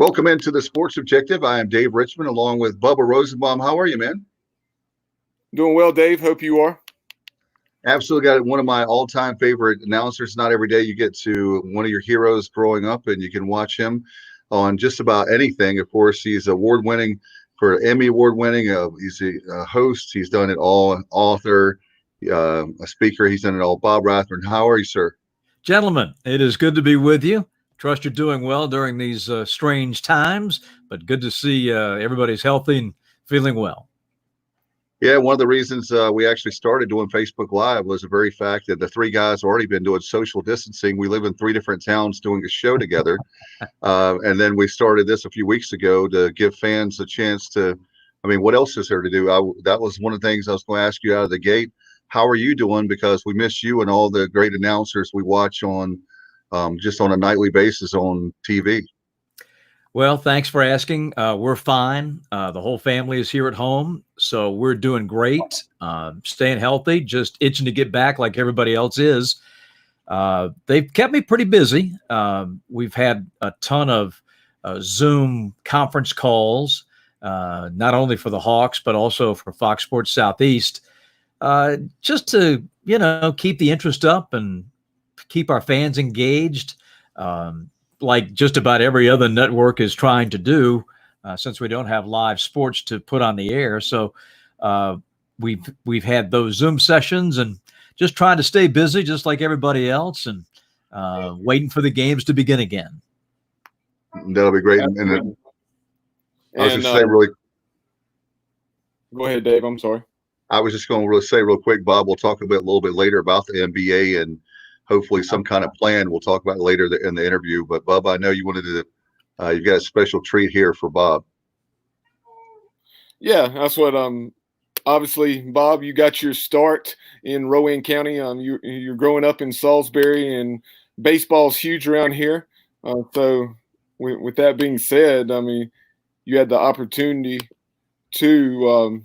Welcome into the Sports Objective. I am Dave Richmond along with Bubba Rosenbaum. How are you, man? Doing well, Dave. Hope you are. Absolutely got one of my all-time favorite announcers. Not every day you get to one of your heroes growing up, and you can watch him on just about anything. Of course, he's award-winning for Emmy Award-winning. He's a host. He's done it all. An author, a speaker. He's done it all. Bob Rathbun. How are you, sir? Gentlemen, it is good to be with you. Trust you're doing well during these strange times, but good to see everybody's healthy and feeling well. Yeah, one of the reasons we actually started doing Facebook Live was the very fact that the three guys already been doing social distancing. We live in three different towns doing a show together. And then we started this a few weeks ago to give fans a chance to, what else is there to do? That was one of the things I was going to ask you out of the gate. How are you doing? Because we miss you and all the great announcers we watch on just on a nightly basis on TV. Well, thanks for asking. We're fine. The whole family is here at home, so we're doing great, staying healthy, just itching to get back like everybody else is. They've kept me pretty busy. We've had a ton of Zoom conference calls, not only for the Hawks, but also for Fox Sports Southeast, just to, keep the interest up and keep our fans engaged. Like just about every other network is trying to do, since we don't have live sports to put on the air. So we've had those Zoom sessions and just trying to stay busy, just like everybody else, and waiting for the games to begin again. That'll be great. And I was just saying really. Go ahead, Dave. I'm sorry. I was just going to say real quick, Bob. We'll talk a little bit later about the NBA and hopefully some kind of plan. We'll talk about it later in the interview. But Bob, I know you wanted to. You've got a special treat here for Bob. Yeah, that's what. Obviously, Bob, you got your start in Rowan County. You're growing up in Salisbury, and baseball's huge around here. So, with that being said, you had the opportunity to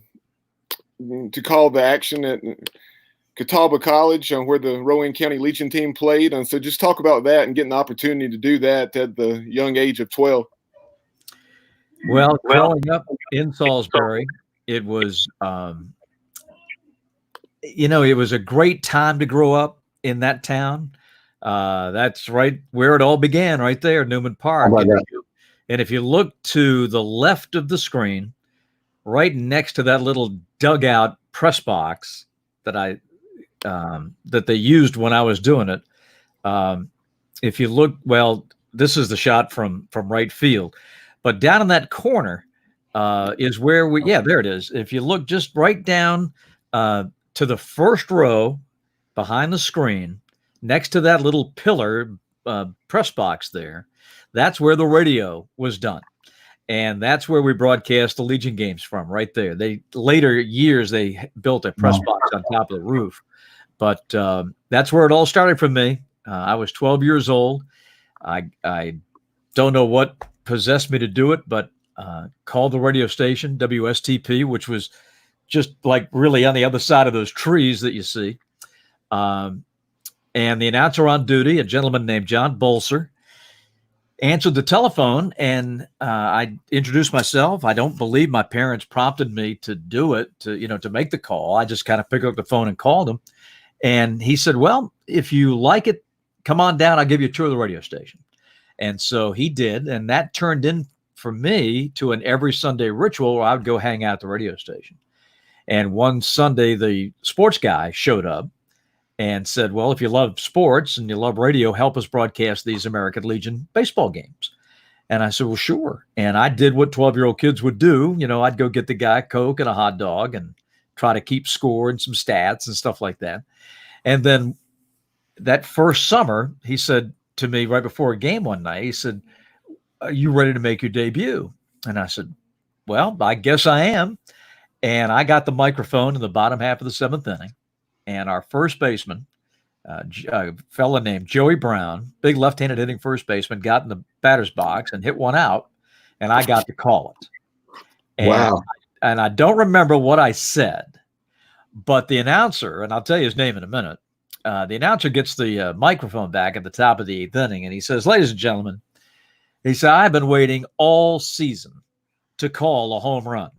call the action at Catawba College, where the Rowan County Legion team played. And so just talk about that and getting the opportunity to do that at the young age of 12. Well, growing up in Salisbury, it was, it was a great time to grow up in that town. That's right where it all began, right there, Newman Park. And if you look to the left of the screen, right next to that little dugout press box that that they used when I was doing it. If you look, this is the shot from right field, but down in that corner is where there it is. If you look just right down to the first row behind the screen, next to that little pillar press box there, that's where the radio was done. And that's where we broadcast the Legion games from, right there. Later years, they built a press box on top of the roof. But that's where it all started for me. I was 12 years old. I don't know what possessed me to do it, but called the radio station, WSTP, which was just like really on the other side of those trees that you see. And the announcer on duty, a gentleman named John Bolser, answered the telephone, and I introduced myself. I don't believe my parents prompted me to do it, to make the call. I just kind of picked up the phone and called him. And he said, well, if you like it, come on down. I'll give you a tour of the radio station. And so he did. And that turned in for me to an every Sunday ritual where I would go hang out at the radio station. And one Sunday, the sports guy showed up and said, well, if you love sports and you love radio, help us broadcast these American Legion baseball games. And I said, well, sure. And I did what 12-year-old kids would do. I'd go get the guy a Coke and a hot dog and try to keep score and some stats and stuff like that. And then that first summer, he said to me right before a game one night, he said, are you ready to make your debut? And I said, well, I guess I am. And I got the microphone in the bottom half of the seventh inning. And our first baseman, a fella named Joey Brown, big left-handed hitting first baseman, got in the batter's box and hit one out, and I got to call it. And, wow. And I don't remember what I said, but the announcer, and I'll tell you his name in a minute, the announcer gets the microphone back at the top of the eighth inning, and he says, ladies and gentlemen, He said, I've been waiting all season to call a home run.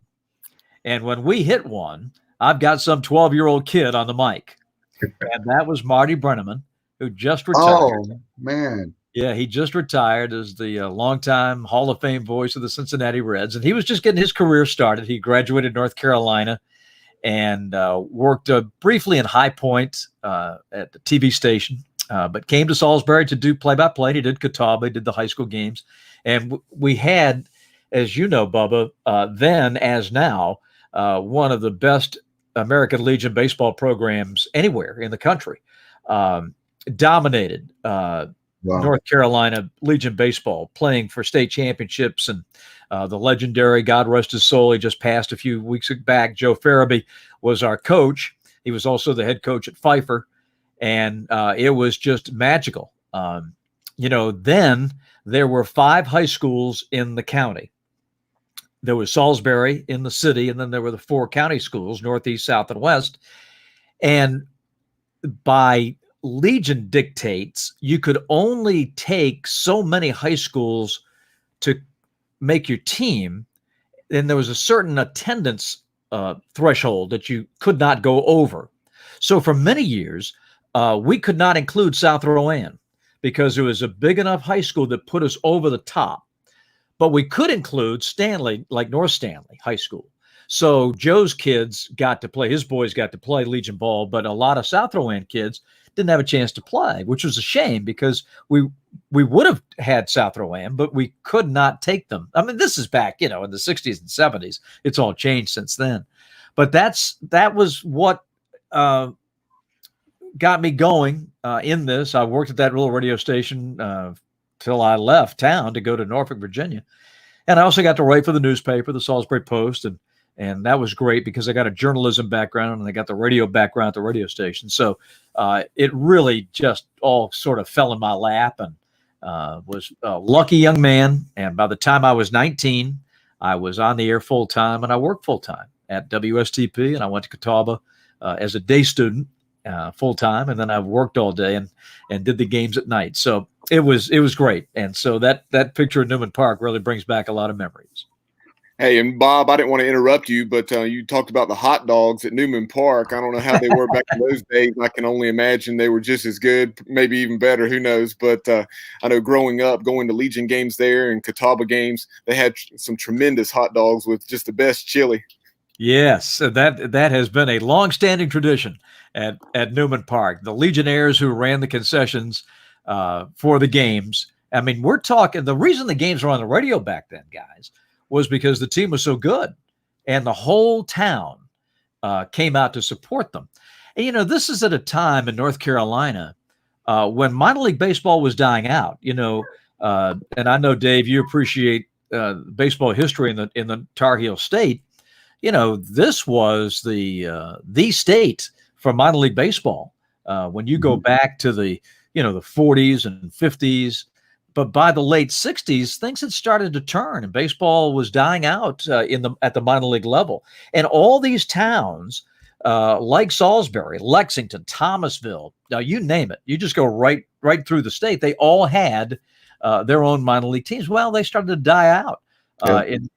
And when we hit one, I've got some 12-year-old kid on the mic. And that was Marty Brennaman, who just retired. Oh, man. Yeah, he just retired as the longtime Hall of Fame voice of the Cincinnati Reds. And he was just getting his career started. He graduated North Carolina and worked briefly in High Point at the TV station, but came to Salisbury to do play-by-play. He did Catawba, he did the high school games. And we had, as you know, Bubba, then as now, one of the best American Legion baseball programs anywhere in the country. Dominated North Carolina Legion baseball, playing for state championships. And the legendary, God rest his soul, he just passed a few weeks back, Joe Farabee was our coach. He was also the head coach at Pfeiffer. And it was just magical. Then there were 5 high schools in the county. There was Salisbury in the city, and then there were the 4 county schools, Northeast, South, and West. And by Legion dictates, you could only take so many high schools to make your team. And there was a certain attendance threshold that you could not go over. So for many years, we could not include South Rowan because it was a big enough high school that put us over the top. But we could include Stanley, like North Stanley High School. So Joe's kids got to play, his boys got to play Legion ball, but a lot of South Rowan kids didn't have a chance to play, which was a shame because we would have had South Rowan, but we could not take them. I mean, this is back, in the 60s and 70s. It's all changed since then. But that was what got me going in this. I worked at that little radio station till I left town to go to Norfolk, Virginia. And I also got to write for the newspaper, the Salisbury Post, and that was great because I got a journalism background and I got the radio background at the radio station. So it really just all sort of fell in my lap, and was a lucky young man. And by the time I was 19, I was on the air full time, and I worked full time at WSTP, and I went to Catawba as a day student full time, and then I worked all day and did the games at night. So it was great. And so that picture of Newman Park really brings back a lot of memories. Hey, and Bob, I didn't want to interrupt you, but you talked about the hot dogs at Newman Park. I don't know how they were back in those days. I can only imagine they were just as good, maybe even better. Who knows? But I know growing up, going to Legion games there and Catawba games, they had some tremendous hot dogs with just the best chili. Yes, that has been a long-standing tradition at Newman Park. The Legionnaires who ran the concessions for the games. I mean, we're talking, the reason the games were on the radio back then, guys, was because the team was so good and the whole town came out to support them. And, this is at a time in North Carolina when minor league baseball was dying out, and I know, Dave, you appreciate baseball history in the Tar Heel state. This was the state for minor league baseball. When you go back to the 40s and 50s, but by the late 60s, things had started to turn and baseball was dying out at the minor league level. And all these towns like Salisbury, Lexington, Thomasville, you name it, you just go right through the state. They all had their own minor league teams. Well, they started to die out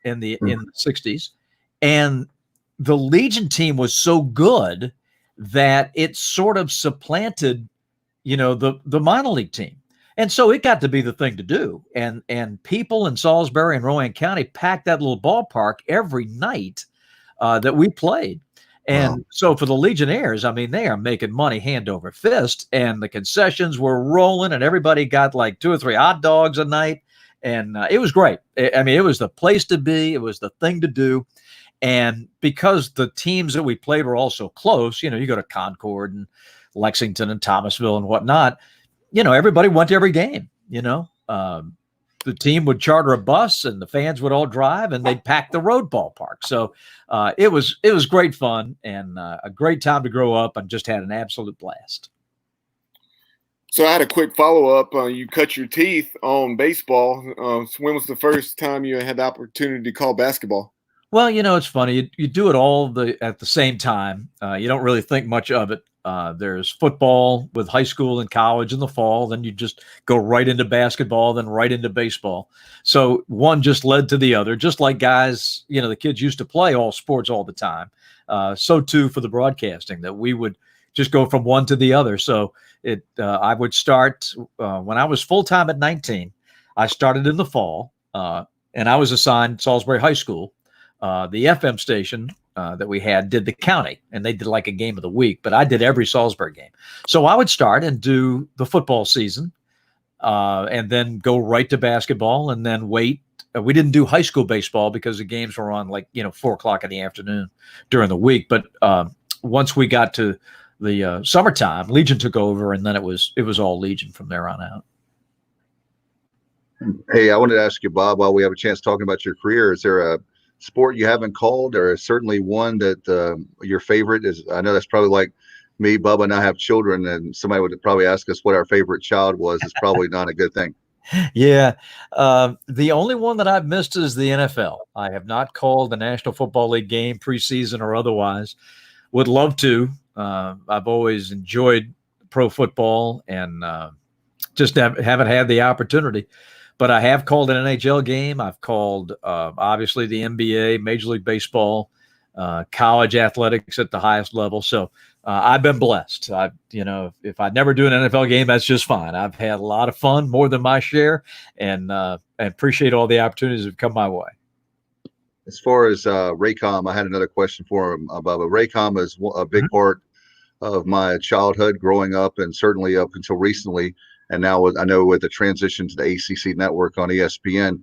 in the 60s. And the Legion team was so good that it sort of supplanted, the minor league team. And so it got to be the thing to do. And people in Salisbury and Rowan County packed that little ballpark every night that we played. And so for the Legionnaires, I mean, they are making money hand over fist, and the concessions were rolling, and everybody got like 2 or 3 hot dogs a night. And it was great. I mean, it was the place to be. It was the thing to do. And because the teams that we played were all so close, you go to Concord and Lexington and Thomasville and whatnot, everybody went to every game. The team would charter a bus and the fans would all drive and they'd pack the road ballpark. So it was great fun and a great time to grow up, and just had an absolute blast. So I had a quick follow-up. You cut your teeth on baseball. So when was the first time you had the opportunity to call basketball? Well, it's funny. You do it all at the same time. You don't really think much of it There's football with high school and college in the fall. Then you just go right into basketball, then right into baseball. So one just led to the other, just like guys, the kids used to play all sports all the time. So too for the broadcasting, that we would just go from one to the other. So I would start when I was full-time at 19. I started in the fall, and I was assigned Salisbury High School. The FM station that we had did the county, and they did like a game of the week, but I did every Salisbury game. So I would start and do the football season, and then go right to basketball, and then wait. We didn't do high school baseball because the games were on 4:00 in the afternoon during the week. But once we got to the summertime, Legion took over, and then it was all Legion from there on out. Hey, I wanted to ask you, Bob, while we have a chance talking about your career, is there a sport you haven't called, or certainly one that your favorite is? I know that's probably like me, Bubba, and I have children, and somebody would probably ask us what our favorite child was. It's probably not a good thing. Yeah. The only one that I've missed is the NFL. I have not called the National Football League game, preseason or otherwise. Would love to. I've always enjoyed pro football, and just haven't had the opportunity. But I have called an NHL game. I've called, obviously, the NBA, Major League Baseball, college athletics at the highest level. So I've been blessed. If I never do an NFL game, that's just fine. I've had a lot of fun, more than my share, and appreciate all the opportunities that have come my way. As far as Raycom, I had another question for him, Bubba. Raycom is a big part of my childhood growing up, and certainly up until recently. And now I know with the transition to the ACC network on ESPN,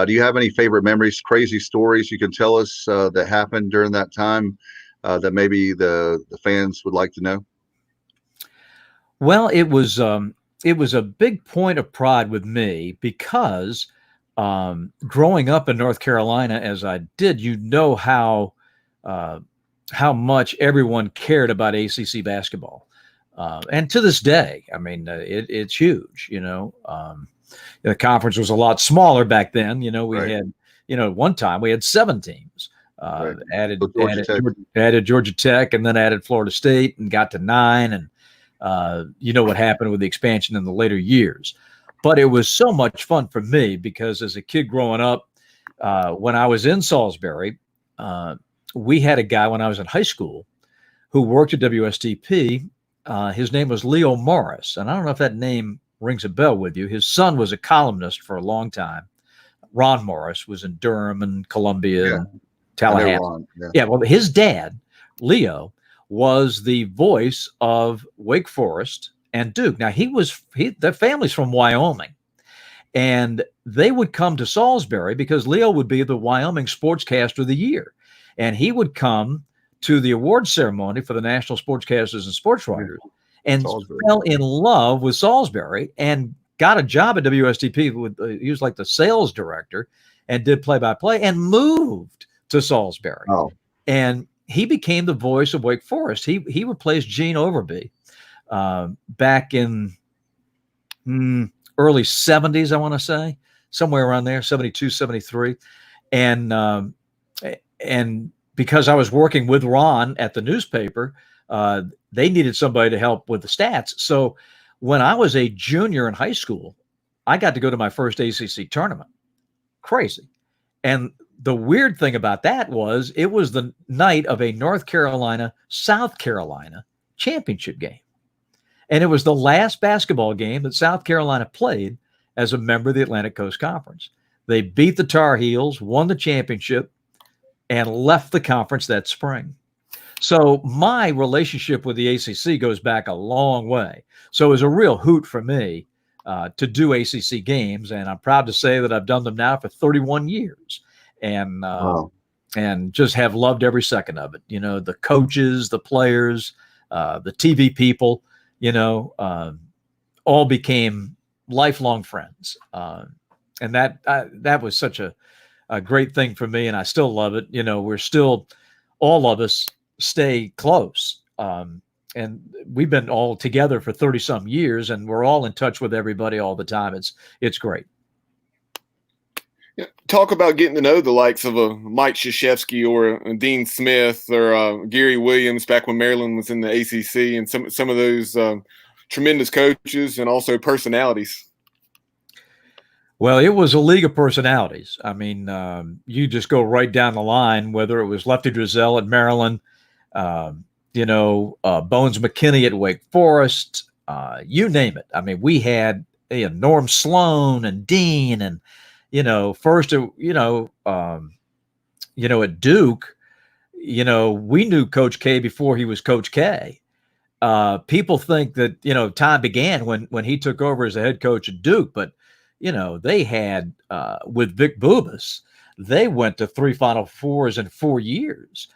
do you have any favorite memories, crazy stories you can tell us that happened during that time that maybe the fans would like to know? Well, it was a big point of pride with me because growing up in North Carolina, as I did, how much everyone cared about ACC basketball. And to this day, I mean, it's huge. The conference was a lot smaller back then. We had, at one time we had 7 teams. Added Georgia Tech, and then added Florida State, and got to 9. And what happened with the expansion in the later years. But it was so much fun for me because as a kid growing up, when I was in Salisbury, we had a guy when I was in high school who worked at WSTP. His name was Leo Morris, and I don't know if that name rings a bell with you. His son was a columnist for a long time. Ron Morris was in Durham and Columbia and Tallahassee. Well, his dad, Leo, was the voice of Wake Forest and Duke. Now, their family's from Wyoming, and they would come to Salisbury because Leo would be the Wyoming Sportscaster of the Year, and he would come to the award ceremony for the National Sportscasters and Sports Writers, and fell in love with Salisbury and got a job at WSTP. He was like the sales director and did play-by-play, and moved to Salisbury. And he became the voice of Wake Forest. He replaced Gene Overby back in early 70s, I want to say, somewhere around there, 72, 73. And because I was working with Ron at the newspaper, they needed somebody to help with the stats. So when I was a junior in high school, I got to go to my first ACC tournament. Crazy. And the weird thing about that was it was the night of a North Carolina-South Carolina championship game. And it was the last basketball game that South Carolina played as a member of the Atlantic Coast Conference. They beat the Tar Heels, won the championship, and left the conference that spring. So my relationship with the ACC goes back a long way. So it was a real hoot for me to do ACC games, and I'm proud to say that I've done them now for 31 years, and just have loved every second of it. The coaches, the players, the TV people, all became lifelong friends, and that was such a great thing for me, and I still love it. We're still, all of us stay close. And we've been all together for 30 some years, and we're all in touch with everybody all the time. It's great. Yeah. Talk about getting to know the likes of a Mike Krzyzewski or a Dean Smith or Gary Williams back when Maryland was in the ACC, and some of those tremendous coaches and also personalities. Well, it was a league of personalities. I mean, you just go right down the line, whether it was Lefty Driesell at Maryland, Bones McKinney at Wake Forest, you name it. I mean, we had Norm Sloan and Dean and, first, at Duke, we knew Coach K before he was Coach K. People think that, time began when he took over as the head coach at Duke, but, they had, with Vic Bubas, they went to 3 Final Fours in 4 years.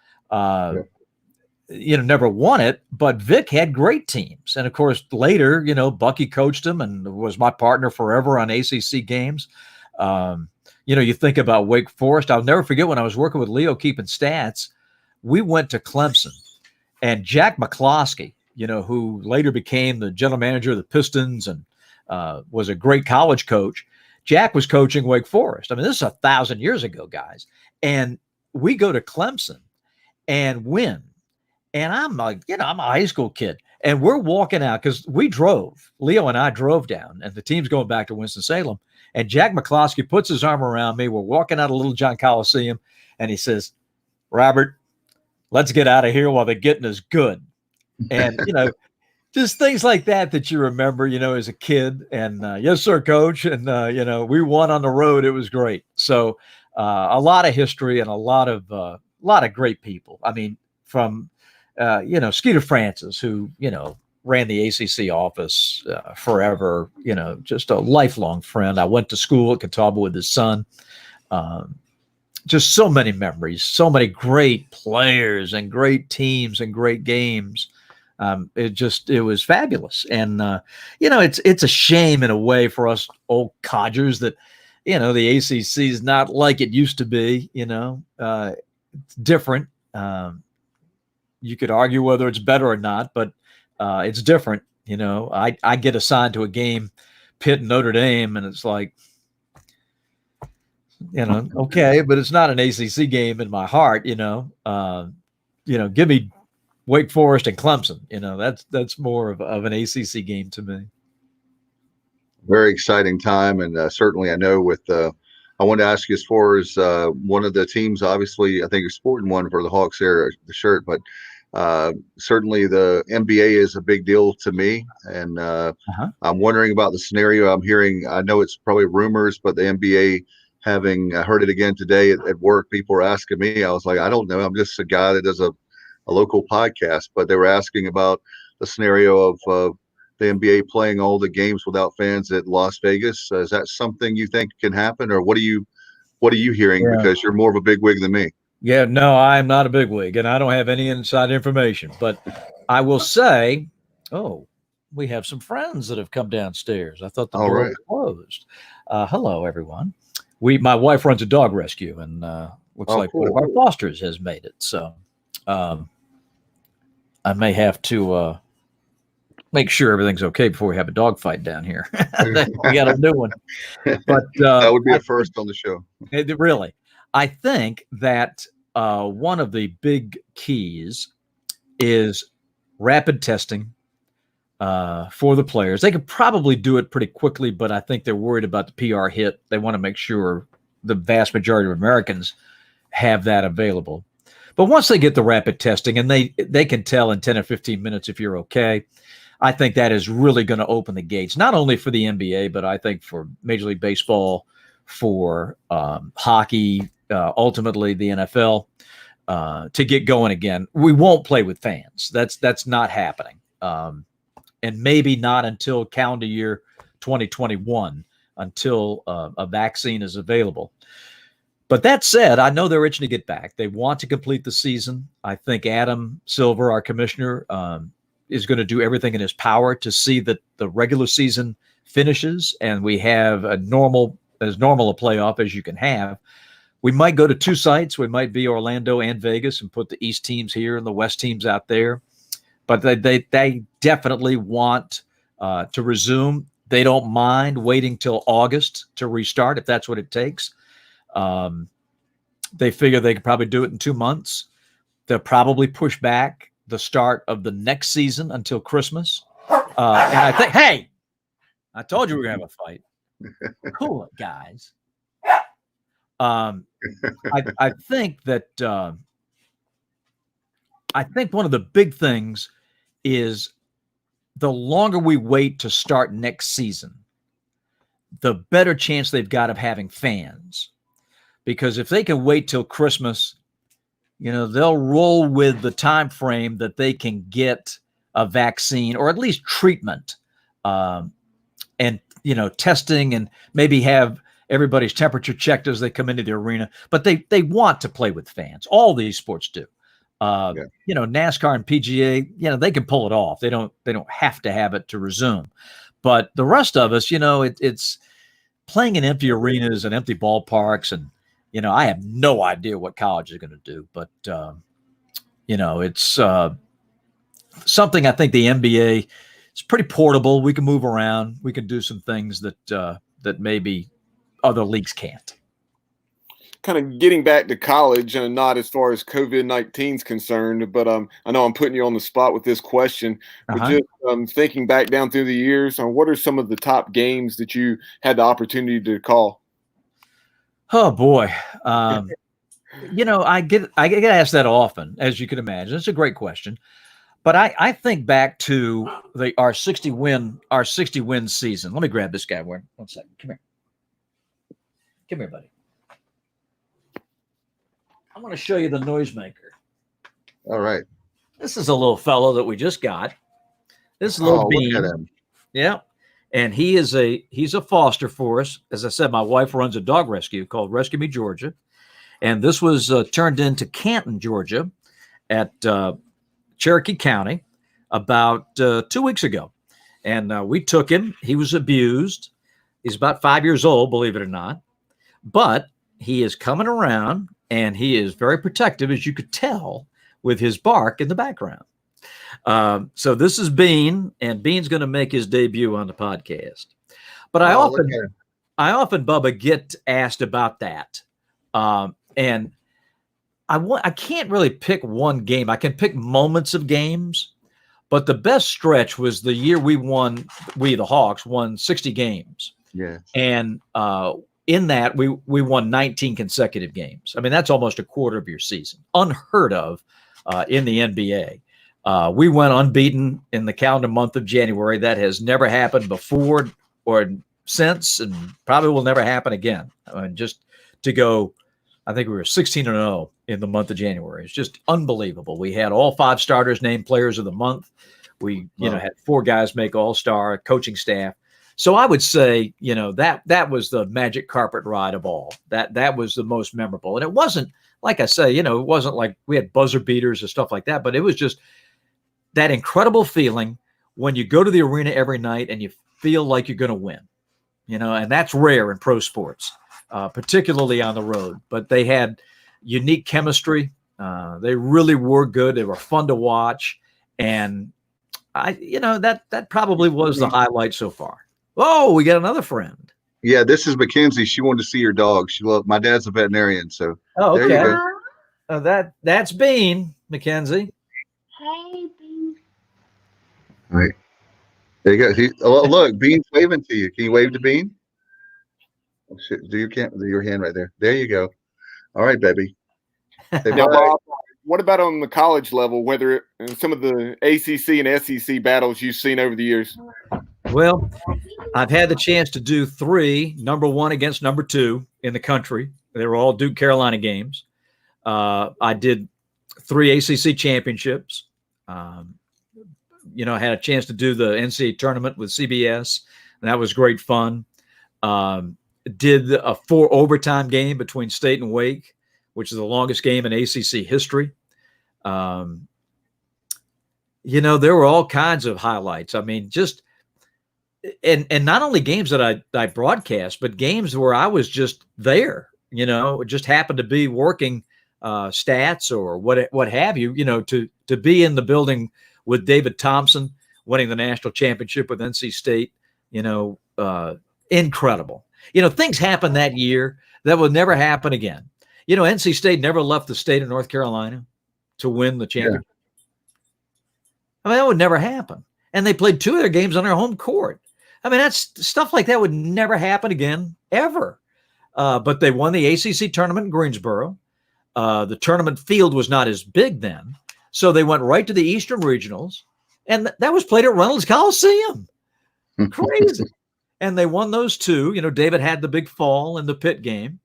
Never won it, but Vic had great teams. And of course, later, Bucky coached him and was my partner forever on ACC games. You think about Wake Forest. I'll never forget when I was working with Leo keeping stats, we went to Clemson and Jack McCloskey, who later became the general manager of the Pistons and was a great college coach. Jack was coaching Wake Forest. I mean, this is 1,000 years ago, guys. And we go to Clemson and win. And I'm like, I'm a high school kid. And we're walking out because Leo and I drove down, and the team's going back to Winston-Salem. And Jack McCloskey puts his arm around me. We're walking out of Little John Coliseum, and he says, Robert, let's get out of here while the getting is good. And, just things like that you remember, as a kid. And yes, sir, coach. And, we won on the road. It was great. So a lot of history and a lot of great people. I mean, from Skeeter Francis, who, ran the ACC office forever, just a lifelong friend. I went to school at Catawba with his son. Just so many memories, so many great players and great teams and great games. It was fabulous. And, it's a shame in a way for us old codgers that, the ACC is not like it used to be, it's different. You could argue whether it's better or not, but it's different. I get assigned to a game, Pitt and Notre Dame, and it's like, okay, but it's not an ACC game in my heart. Give me Wake Forest and Clemson. That's more of an ACC game to me. Very exciting time, and certainly I know I wanted to ask you as far as one of the teams. Obviously, I think you're sporting one for the Hawks there, the shirt, but certainly the NBA is a big deal to me, and I'm wondering about the scenario I'm hearing. I know it's probably rumors, but the NBA, I heard it again today at work, people were asking me. I was like, I don't know. I'm just a guy that does a local podcast, but they were asking about the scenario of the NBA playing all the games without fans at Las Vegas. Is that something you think can happen, or what are you hearing? Yeah. Because you're more of a bigwig than me. Yeah, no, I'm not a bigwig, and I don't have any inside information. But I will say, we have some friends that have come downstairs. I thought the door was closed. Hello, everyone. My wife runs a dog rescue, and looks like cool. One of our fosters has made it. So I may have to make sure everything's okay before we have a dog fight down here. We got a new one. But that would be a first on the show. Really. I think that one of the big keys is rapid testing for the players. They could probably do it pretty quickly, but I think they're worried about the PR hit. They want to make sure the vast majority of Americans have that available. But once they get the rapid testing and they can tell in 10 or 15 minutes if you're okay, I think that is really going to open the gates, not only for the NBA, but I think for Major League Baseball, for hockey, ultimately the NFL, to get going again. We won't play with fans. That's not happening. And maybe not until calendar year 2021, until a vaccine is available. But that said, I know they're itching to get back. They want to complete the season. I think Adam Silver, our commissioner, is going to do everything in his power to see that the regular season finishes and we have as normal a playoff as you can have. We might go to 2 sites. We might be Orlando and Vegas and put the East teams here and the West teams out there. But they definitely want to resume. They don't mind waiting till August to restart if that's what it takes. They figure they could probably do it in 2 months. They'll probably push back the start of the next season until Christmas. And I think, hey, I told you we were going to have a fight. Cool it, guys. I think that I think one of the big things is the longer we wait to start next season, the better chance they've got of having fans. Because if they can wait till Christmas, they'll roll with the time frame that they can get a vaccine or at least treatment, and testing, and maybe have everybody's temperature checked as they come into the arena. But they want to play with fans. All these sports do. NASCAR and PGA, they can pull it off. They don't have to have it to resume. But the rest of us, it's playing in empty arenas and empty ballparks, and I have no idea what college is going to do. But it's something I think the NBA is pretty portable. We can move around. We can do some things that maybe other leagues can't. Kind of getting back to college, and not as far as COVID-19 is concerned, but I know I'm putting you on the spot with this question. But just thinking back down through the years, what are some of the top games that you had the opportunity to call? Oh boy, I get asked that often, as you can imagine. It's a great question, but I think back to our 60 win season. Let me grab this guy. One second. Come here, buddy. I'm going to show you the noisemaker. All right. This is a little fellow that we just got. This is little Bean. Look at him. Yeah. And he's a foster for us. As I said, my wife runs a dog rescue called Rescue Me Georgia. And this was turned into Canton, Georgia at Cherokee County about 2 weeks ago. And we took him. He was abused. He's about 5 years old, believe it or not. But he is coming around, and he is very protective, as you could tell, with his bark in the background. So this is Bean, and Bean's going to make his debut on the podcast. But I often, Bubba, get asked about that. And I can't really pick one game. I can pick moments of games, but the best stretch was the year the Hawks won 60 games. Yeah. And in that, we won 19 consecutive games. I mean, that's almost a quarter of your season. Unheard of in the NBA. We went unbeaten in the calendar month of January. That has never happened before or since, and probably will never happen again. I mean, just to go, I think we were 16-0 in the month of January. It's just unbelievable. We had all 5 starters named players of the month. We, had 4 guys make All-Star, coaching staff. So I would say, that was the magic carpet ride of all. That was the most memorable. And it wasn't, like I say, it wasn't like we had buzzer beaters or stuff like that, but it was just that incredible feeling when you go to the arena every night and you feel like you're going to win, and that's rare in pro sports, particularly on the road. But they had unique chemistry. They really were good. They were fun to watch. And that probably was the highlight so far. Oh, we got another friend. Yeah, this is Mackenzie. She wanted to see your dog. My dad's a veterinarian, so okay. There you go. That's Bean, Mackenzie. Hey, Bean. All right. There you go. Look, Bean's waving to you. Can you wave to Bean? Oh, shit. Do your hand right there. There you go. All right, baby. Now, Bob, what about on the college level, whether in some of the ACC and SEC battles you've seen over the years? Well, I've had the chance to do 3, number 1 against number 2 in the country. They were all Duke Carolina games. I did 3 ACC championships. I had a chance to do the NCAA tournament with CBS, and that was great fun. Did a 4 overtime game between State and Wake, which is the longest game in ACC history. There were all kinds of highlights. I mean, just and not only games that I broadcast, but games where I was just there. Just happened to be working stats or what have you. To be in the building with David Thompson winning the national championship with NC State. Incredible. Things happened that year That will never happen again. You know, NC State never left the state of North Carolina to win the championship. I mean, that would never happen. And they played 2 of their games on their home court. I mean, that's stuff like that would never happen again, ever. But they won the ACC tournament in Greensboro. The tournament field was not as big then. So they went right to the Eastern Regionals. And that was played at Reynolds Coliseum. Crazy. And they won those 2. You know, David had the big fall in the Pitt game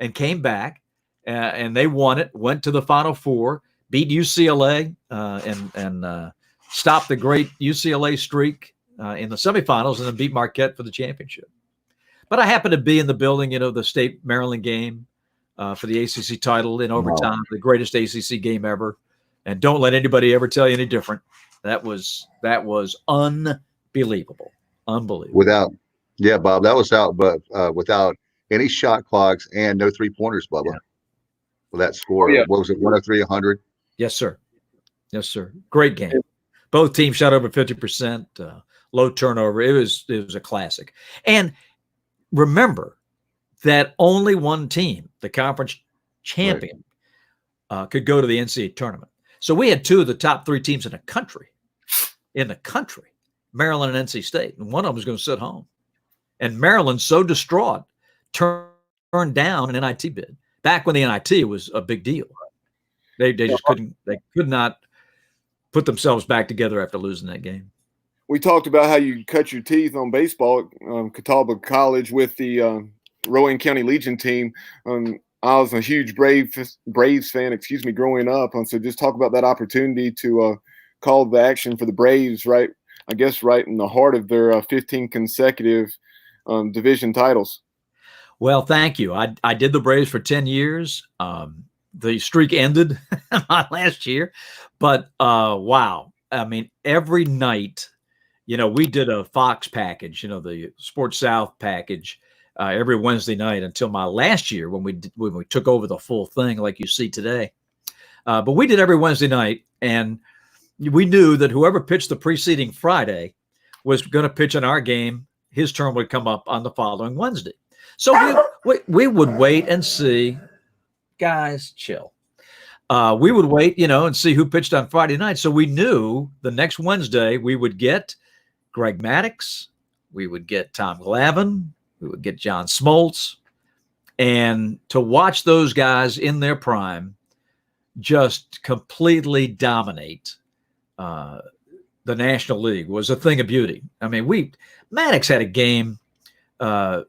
and came back. And they won it, went to the Final Four, beat UCLA, and stopped the great UCLA streak in the semifinals, and then beat Marquette for the championship. But I happened to be in the building, you know, the State Maryland game for the ACC title in overtime, the greatest ACC game ever. And don't let anybody ever tell you any different. That was unbelievable. Unbelievable. Bob, that was out, but without any shot clocks and no 3-pointers, Bubba. Yeah. With that score, what was it, 103-100? Yes, sir. Yes, sir. Great game. Both teams shot over 50%, low turnover. It was a classic. And remember that only one team, the conference champion, could go to the NCAA tournament. So we had 2 of the top 3 teams in the country, Maryland and NC State, and one of them was going to sit home. And Maryland, so distraught, turned down an NIT bid. Back when the NIT was a big deal, they just could not put themselves back together after losing that game. We talked about how you cut your teeth on baseball at Catawba College with the Rowan County Legion team. I was a huge Braves fan, growing up. So just talk about that opportunity to call the action for the Braves, right in the heart of their 15 consecutive division titles. Well, thank you. I did the Braves for 10 years. The streak ended last year, but wow. I mean, every night, you know, we did a Fox package, you know, the Sports South package every Wednesday night until my last year when we took over the full thing like you see today. But we did every Wednesday night, and we knew that whoever pitched the preceding Friday was going to pitch in our game. His turn would come up on the following Wednesday. So we would wait and see. Guys, chill. We would wait, you know, and see who pitched on Friday night. So we knew the next Wednesday we would get Greg Maddux, we would get Tom Glavine, we would get John Smoltz. And to watch those guys in their prime just completely dominate the National League was a thing of beauty. I mean, Maddux had a game. I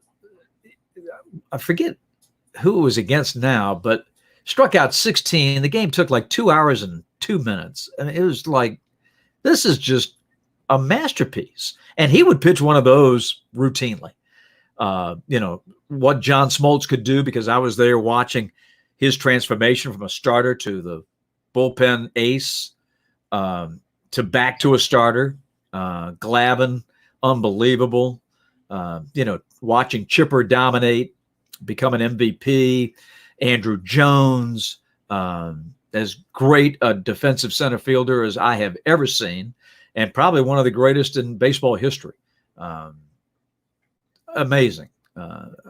forget who it was against now, but struck out 16. The game took like 2 hours and 2 minutes. And it was like, this is just a masterpiece. And he would pitch one of those routinely. You know, what John Smoltz could do, because I was there watching his transformation from a starter to the bullpen ace to back to a starter. Glavine, unbelievable. You know, watching Chipper dominate, become an MVP. Andrew Jones, as great a defensive center fielder as I have ever seen, and probably one of the greatest in baseball history. Amazing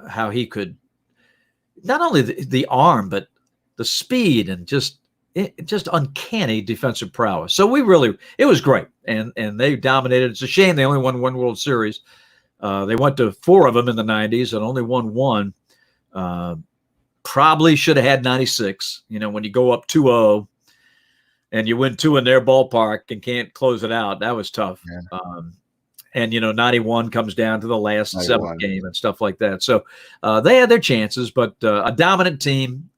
how he could, not only the arm, but the speed and just uncanny defensive prowess. So it was great, and they dominated. It's a shame they only won one World Series. They went to 4 of them in the 90s and only won 1. Probably should have had 96. You know, when you go up 2-0 and you win 2 in their ballpark and can't close it out, that was tough. Yeah. And, you know, 91 comes down to the last 7th game and stuff like that. So they had their chances, but a dominant team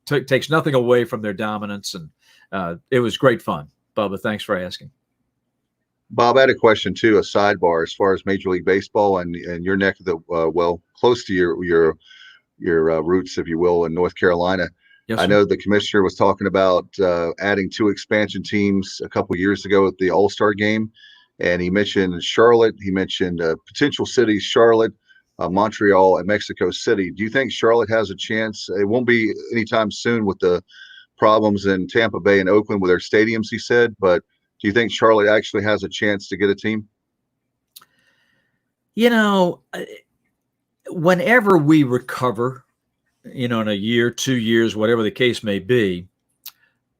takes nothing away from their dominance. And it was great fun. Bubba, thanks for asking. Bob, I had a question too, a sidebar as far as Major League Baseball and your neck of the, close to your roots, if you will, in North Carolina. Yes, I know the commissioner was talking about adding 2 expansion teams a couple years ago at the All-Star game, and he mentioned Charlotte. He mentioned potential cities: Charlotte, Montreal, and Mexico City. Do you think Charlotte has a chance? It won't be anytime soon with the problems in Tampa Bay and Oakland with their stadiums, he said, but do you think Charlotte actually has a chance to get a team? You know, whenever we recover in a year, 2 years, whatever the case may be,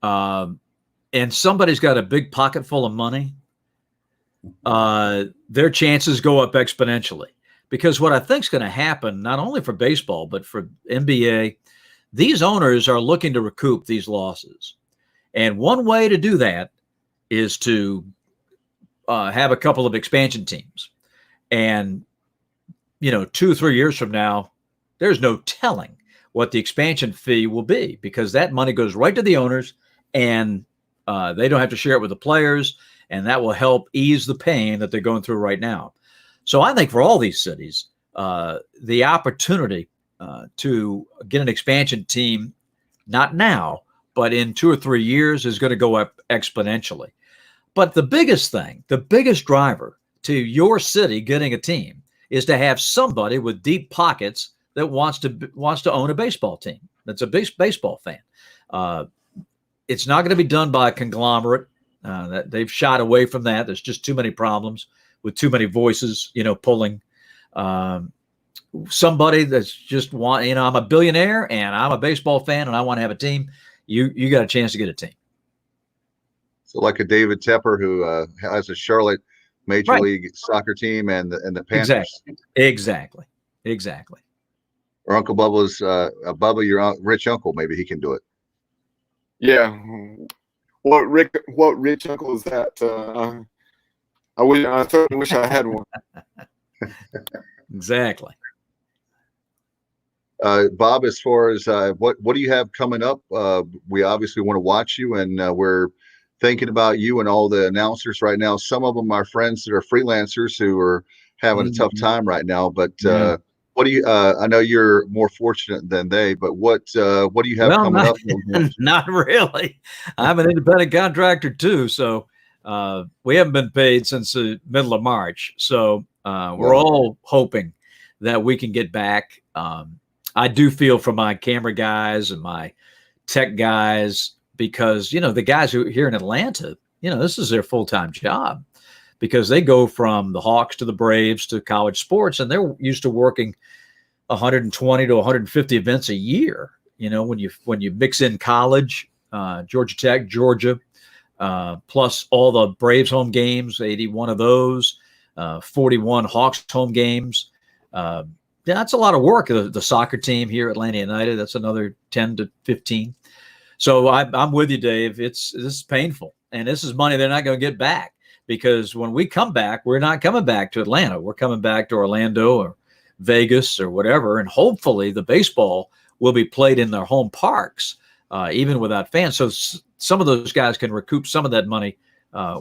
and somebody's got a big pocket full of money, their chances go up exponentially. Because what I think is going to happen, not only for baseball, but for NBA, these owners are looking to recoup these losses. And one way to do that is to have a couple of expansion teams. And, 2 or 3 years from now, there's no telling what the expansion fee will be, because that money goes right to the owners, and they don't have to share it with the players, and that will help ease the pain that they're going through right now. So I think for all these cities, the opportunity to get an expansion team, not now, but in 2 or 3 years, is going to go up exponentially. But the biggest thing, the biggest driver to your city getting a team is to have somebody with deep pockets that wants to own a baseball team. That's a baseball fan. It's not going to be done by a conglomerate. That they've shied away from that. There's just too many problems with too many voices, pulling. Somebody that's just I'm a billionaire and I'm a baseball fan and I want to have a team. You got a chance to get a team. So like a David Tepper who has a Charlotte Major League Soccer team and the Panthers. Exactly. Or Uncle Bubba's Bubba, your rich uncle, maybe he can do it. Yeah. What rich uncle is that? I certainly wish I had one. Exactly. Bob, as far as what do you have coming up? We obviously want to watch you, and we're thinking about you and all the announcers right now. Some of them are friends that are freelancers who are having a tough time right now. But what do you? I know you're more fortunate than they, but what do you have coming up? Not really. I'm an independent contractor too, so we haven't been paid since the middle of March. So we're all hoping that we can get back. I do feel for my camera guys and my tech guys, because, the guys who here in Atlanta, this is their full-time job, because they go from the Hawks to the Braves to college sports, and they're used to working 120 to 150 events a year. When you mix in college, Georgia Tech, Georgia, plus all the Braves home games, 81 of those, 41 Hawks home games. That's a lot of work. The soccer team here at Atlanta United, that's another 10 to 15. So I'm with you, Dave. This is painful, and this is money they're not going to get back, because when we come back, we're not coming back to Atlanta. We're coming back to Orlando or Vegas or whatever, and hopefully the baseball will be played in their home parks, even without fans. So some of those guys can recoup some of that money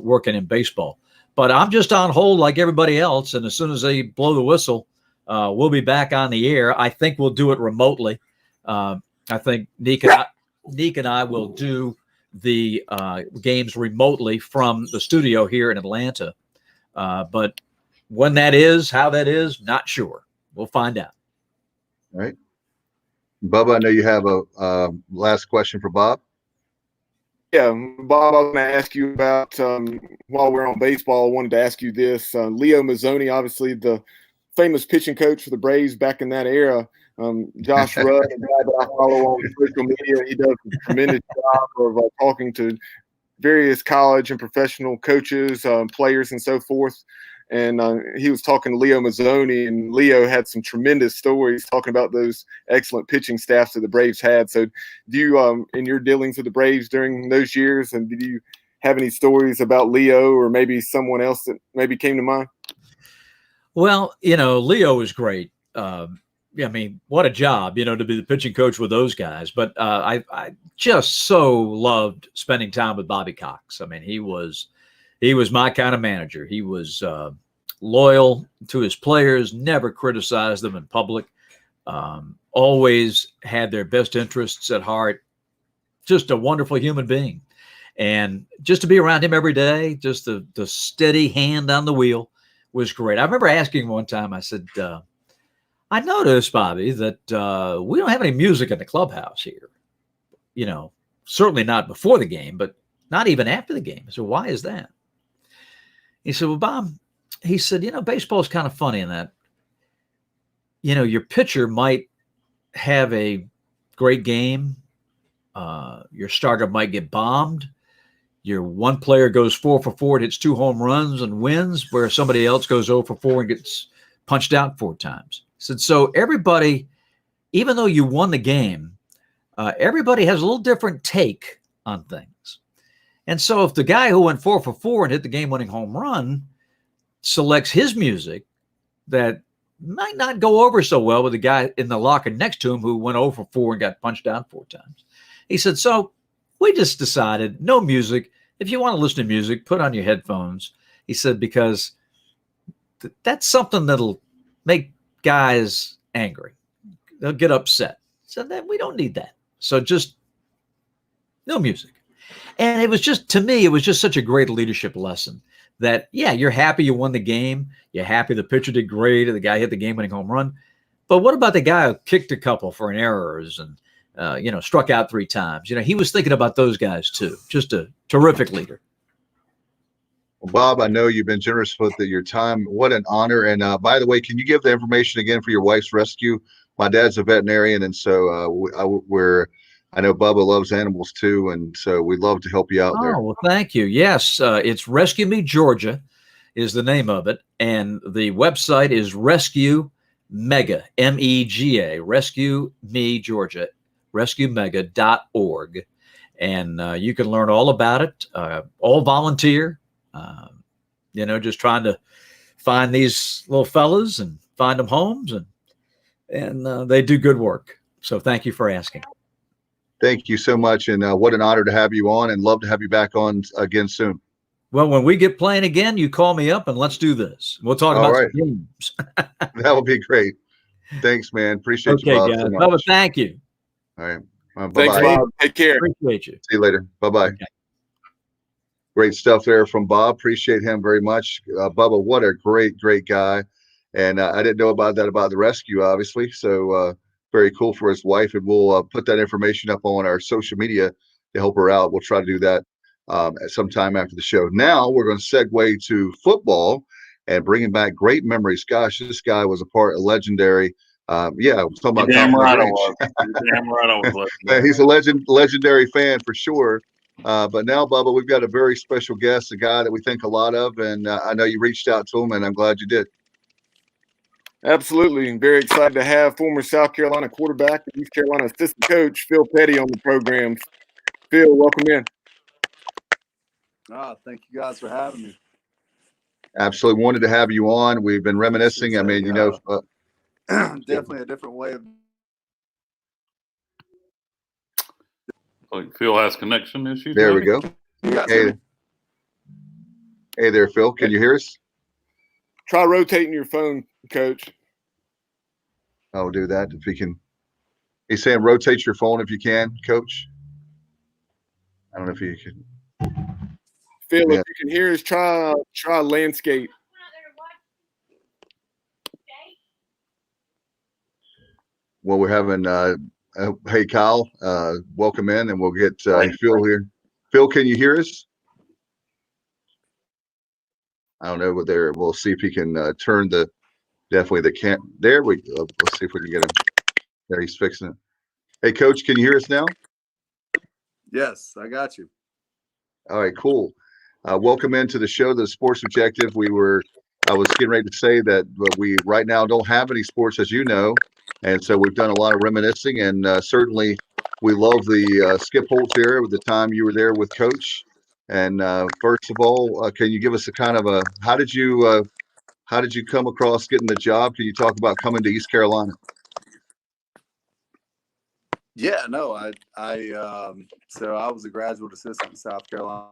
working in baseball. But I'm just on hold like everybody else, and as soon as they blow the whistle, we'll be back on the air. I think we'll do it remotely. I think Nick and I will do the games remotely from the studio here in Atlanta. But when that is, how that is, not sure. We'll find out. All right. Bubba, I know you have a last question for Bob. Yeah, Bob, I was going to ask you about, while we're on baseball, I wanted to ask you this. Leo Mazzoni, obviously the famous pitching coach for the Braves back in that era. Josh Rudd, a guy that I follow on social media, he does a tremendous job of talking to various college and professional coaches, players, and so forth. And he was talking to Leo Mazzoni, and Leo had some tremendous stories talking about those excellent pitching staffs that the Braves had. So do you, in your dealings with the Braves during those years, and did you have any stories about Leo or maybe someone else that maybe came to mind? Well, Leo was great. What a job, to be the pitching coach with those guys. But I just so loved spending time with Bobby Cox. He was my kind of manager. He was loyal to his players, never criticized them in public, always had their best interests at heart. Just a wonderful human being. And just to be around him every day, just the steady hand on the wheel was great. I remember asking him one time, I said, I noticed, Bobby, that we don't have any music in the clubhouse here. Certainly not before the game, but not even after the game. So why is that? He said, well, Bob, he said, baseball is kind of funny in that, your pitcher might have a great game. Your starter might get bombed. Your one player goes 4 for 4 and hits 2 home runs and wins, where somebody else goes 0 for 4 and gets punched out 4 times. So everybody, even though you won the game, everybody has a little different take on things. And so if the guy who went 4 for 4 and hit the game-winning home run selects his music that might not go over so well with the guy in the locker next to him who went 0 for 4 and got punched out 4 times. He said, so we just decided no music. If you want to listen to music, put on your headphones. He said, because that's something that'll make guys angry. They'll get upset. So then we don't need that. So just no music. And it was just, to me, it was just such a great leadership lesson that, yeah, you're happy you won the game. You're happy the pitcher did great or the guy hit the game-winning home run. But what about the guy who kicked a couple for an errors and, struck out 3 times? He was thinking about those guys too. Just a terrific leader. Well, Bob, I know you've been generous with your time. What an honor. And by the way, can you give the information again for your wife's rescue? My dad's a veterinarian, and so I know Bubba loves animals too, and so we'd love to help you out there. Oh, well, thank you. Yes, it's Rescue Me Georgia is the name of it, and the website is Rescue Mega, MEGA, Rescue Me Georgia, rescuemega.org, and you can learn all about it. All volunteer. Just trying to find these little fellas and find them homes, and they do good work. So thank you for asking. Thank you so much, and what an honor to have you on, and love to have you back on again soon. Well, when we get playing again, you call me up and let's do this. We'll talk about some games. That would be great. Thanks, man. Appreciate you, Bob. Guys. So much. Bubba, thank you. All right. Thanks, Bob. Take care. Appreciate you. See you later. Bye-bye. Okay. Great stuff there from Bob. Appreciate him very much. Bubba, what a great guy. And I didn't know about the rescue, obviously. So very cool for his wife. And we'll put that information up on our social media to help her out. We'll try to do that at some time after the show. Now we're going to segue to football and bringing back great memories. Gosh, this guy was a part of legendary. Talking about damn right I was. Damn right I was. He's a legendary fan for sure. But now, Bubba, we've got a very special guest, a guy that we think a lot of, and I know you reached out to him, and I'm glad you did. Absolutely. I'm very excited to have former South Carolina quarterback and East Carolina assistant coach Phil Petty on the program. Phil, welcome in. Thank you guys for having me. Absolutely wanted to have you on. We've been reminiscing. I mean, definitely a different way of. Phil has connection issues. There we go. Hey there, Phil. Can you hear us? Try rotating your phone, Coach. I'll do that if we can. He's saying rotate your phone if you can, Coach. I don't know if you can. Phil, if you can hear us, try landscape. Well, we're having hey Kyle, welcome in, and we'll get Phil here. Phil, can you hear us? I don't know, but we'll see if he can turn the there we go. Let's see if we can get him. There, he's fixing it. Hey, Coach, can you hear us now? Yes, I got you. All right, cool. Welcome into the show, The Sports Objective. I was getting ready to say that we right now don't have any sports, as you know, and so we've done a lot of reminiscing, and certainly we love the Skip Holtz era with the time you were there with Coach. And first of all, can you give us a kind of how did you come across getting the job? Can you talk about coming to East Carolina? Yeah, no, so I was a graduate assistant in South Carolina,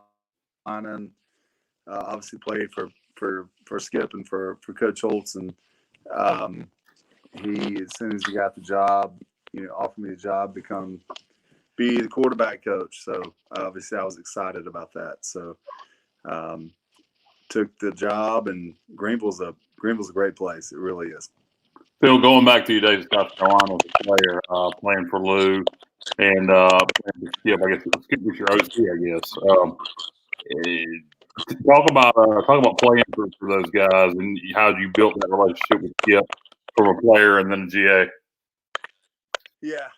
and obviously played for Skip and for Coach Holtz, and he, as soon as he got the job, offered me the job, be the quarterback coach. So obviously I was excited about that. So took the job, and Greenville's a great place. It really is. Phil, going back to your days in South Carolina as a player, playing for Lou and playing for Skip, I guess Skip was your OC, I guess. Talk about playing for those guys and how you built that relationship with Skip from a player and then a GA. Yeah,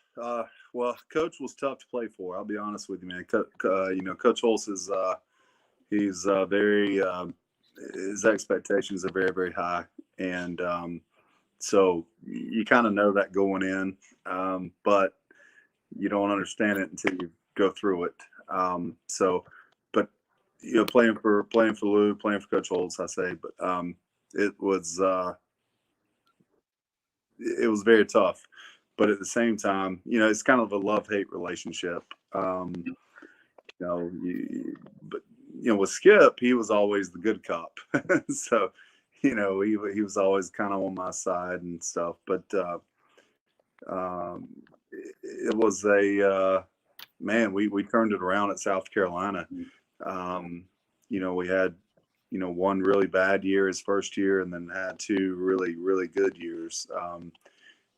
Well, Coach was tough to play for. I'll be honest with you, man. Coach Holtz is he's very his expectations are very, very high, and so you kind of know that going in, but you don't understand it until you go through it. But playing for Lou, playing for Coach Holtz, I say, but it was very tough. But at the same time, it's kind of a love-hate relationship. With Skip, he was always the good cop. So, he was always kind of on my side and stuff. But it was we turned it around at South Carolina. We had, one really bad year his first year, and then had two really, really good years.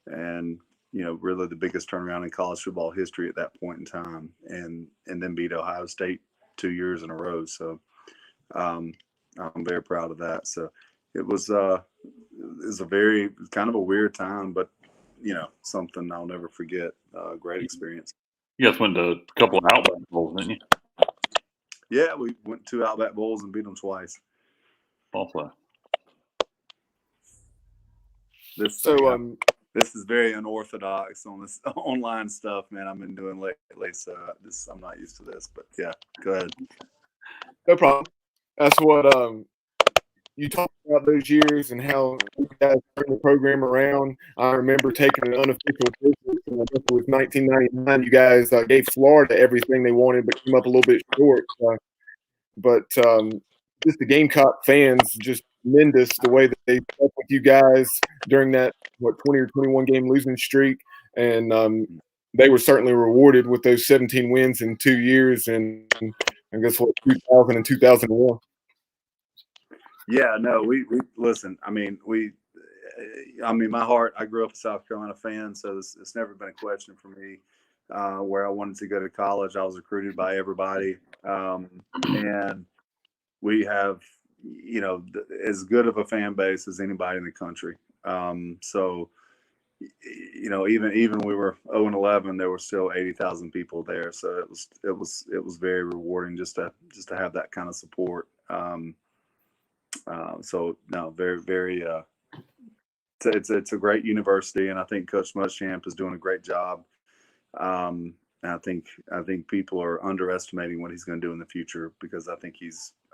And really the biggest turnaround in college football history at that point in time, and then beat Ohio State 2 years in a row. So I'm very proud of that. So it was a kind of a weird time, but something I'll never forget. Great experience. You guys went to a couple of Outback Bowls, didn't you? Yeah, we went to Outback Bowls and beat them twice. Also. This is very unorthodox on this online stuff, man. I've been doing lately, so I'm not used to this. But yeah, go ahead. No problem. That's what you talked about those years and how you guys turned the program around. I remember taking an unofficial visit, and I think it was 1999. You guys gave Florida everything they wanted, but came up a little bit short. But just the Gamecock fans, just tremendous the way that they stuck with you guys during that 20 or 21 game losing streak, and they were certainly rewarded with those 17 wins in 2 years, and I guess 2000 and 2001. Yeah, no, we listen. I mean, my heart. I grew up a South Carolina fan, so it's never been a question for me where I wanted to go to college. I was recruited by everybody, and we have, as good of a fan base as anybody in the country. So, even we were 0-11, there were still 80,000 people there. So it was very rewarding just to have that kind of support. So no, very, very, it's a great university, and I think Coach Muschamp is doing a great job. And I think people are underestimating what he's going to do in the future, because I think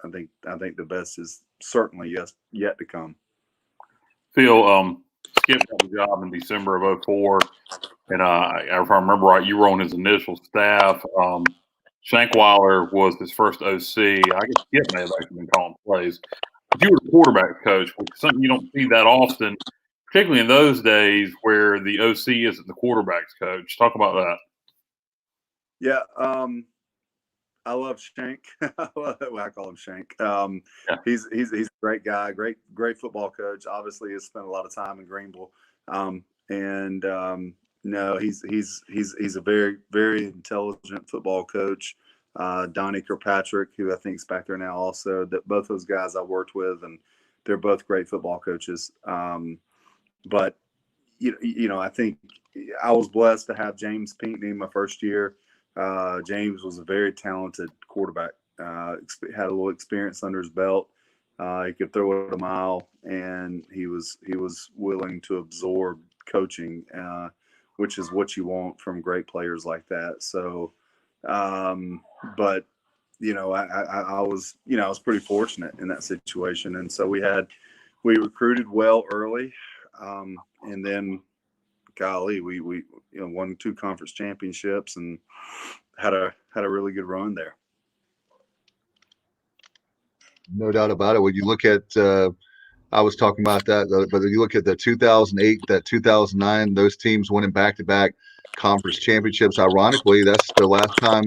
the best is certainly yet to come. Phil, Skip got the job in December of 2004, and if I remember right, you were on his initial staff. Shankweiler was his first OC. I guess Skip may have actually been calling plays. If you were the quarterback coach, which is something you don't see that often, particularly in those days where the OC isn't the quarterback's coach. Talk about that. Yeah, I love Shank. I call him Shank. Yeah. He's a great guy, great football coach. Obviously, has spent a lot of time in Greenville, no, he's a very, very intelligent football coach. Donnie Kirkpatrick, who I think is back there now, also. That both those guys I worked with, and they're both great football coaches. But I think I was blessed to have James Pinckney my first year. James was a very talented quarterback. Had a little experience under his belt. He could throw it a mile, and he was willing to absorb coaching, which is what you want from great players like that. So, but I was pretty fortunate in that situation, and so we recruited well early, and then, golly, we won 2 conference championships and had a really good run there. No doubt about it. When you look at, I was talking about that, but when you look at the 2008, that 2009, those teams winning back-to-back conference championships. Ironically, that's the last time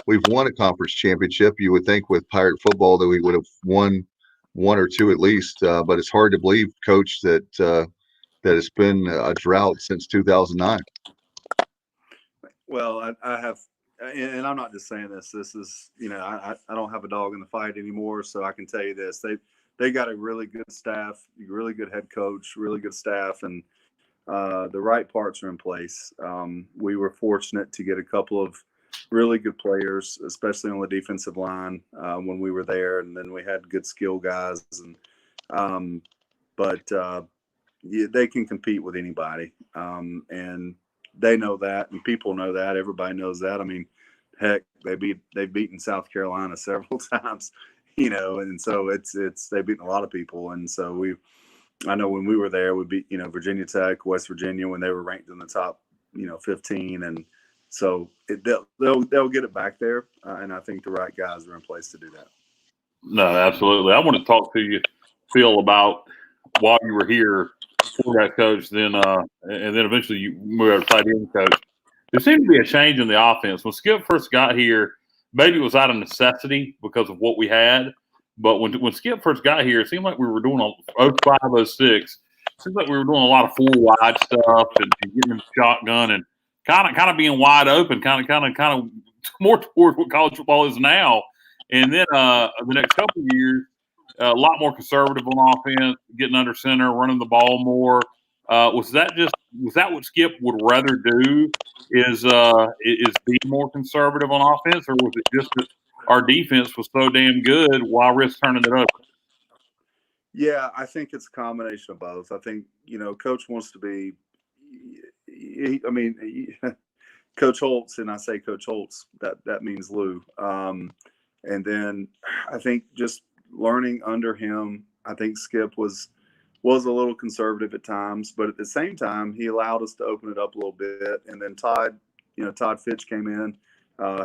we've won a conference championship. You would think with Pirate football that we would have won 1 or 2 at least, but it's hard to believe, Coach, that it's been a drought since 2009. Well, I have, and I'm not just saying this. This is, I don't have a dog in the fight anymore, so I can tell you this: they got a really good staff, really good head coach, really good staff, and The right parts are in place. We were fortunate to get a couple of really good players, especially on the defensive line when we were there, and then we had good skill guys. And they can compete with anybody, and they know that, and people know that. Everybody knows that. I mean, heck, they've beaten South Carolina several times, and so they've beaten a lot of people, and so I know when we were there, we beat Virginia Tech, West Virginia when they were ranked in the top 15, and so they'll get it back there, and I think the right guys are in place to do that. No, absolutely. I want to talk to you, Phil, about while you were here, quarterback coach, then and then eventually you moved over to tight end coach. There seemed to be a change in the offense when Skip first got here. Maybe it was out of necessity because of what we had. But when Skip first got here, it seemed like we were doing 05, 06. It seemed like we were doing a lot of 4 wide stuff and getting in the shotgun and kind of being wide open, kind of more toward what college football is now. And then the next couple of years, a lot more conservative on offense, getting under center, running the ball more. Was that what Skip would rather do? Is be more conservative on offense, or was it just that our defense was so damn good while risk turning it over? Yeah, I think it's a combination of both. I think Coach wants to be. Coach Holtz, and I say Coach Holtz, that means Lou. And then I think just learning under him, I think Skip was a little conservative at times, but at the same time, he allowed us to open it up a little bit. And then Todd Fitch came in,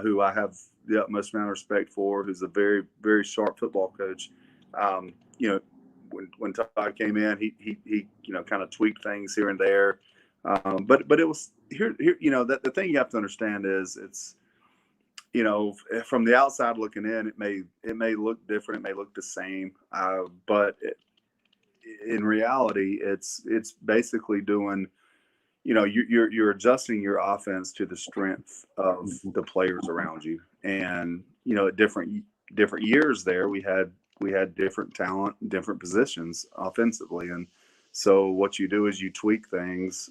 who I have the utmost amount of respect for, who's a very, very sharp football coach. When Todd came in, he kind of tweaked things here and there. But it was here, that the thing you have to understand is it's, from the outside looking in, it may look different. It may look the same. But in reality, it's basically doing, you're adjusting your offense to the strength of the players around you. And, at different years there, we had different talent, different positions offensively. And so what you do is you tweak things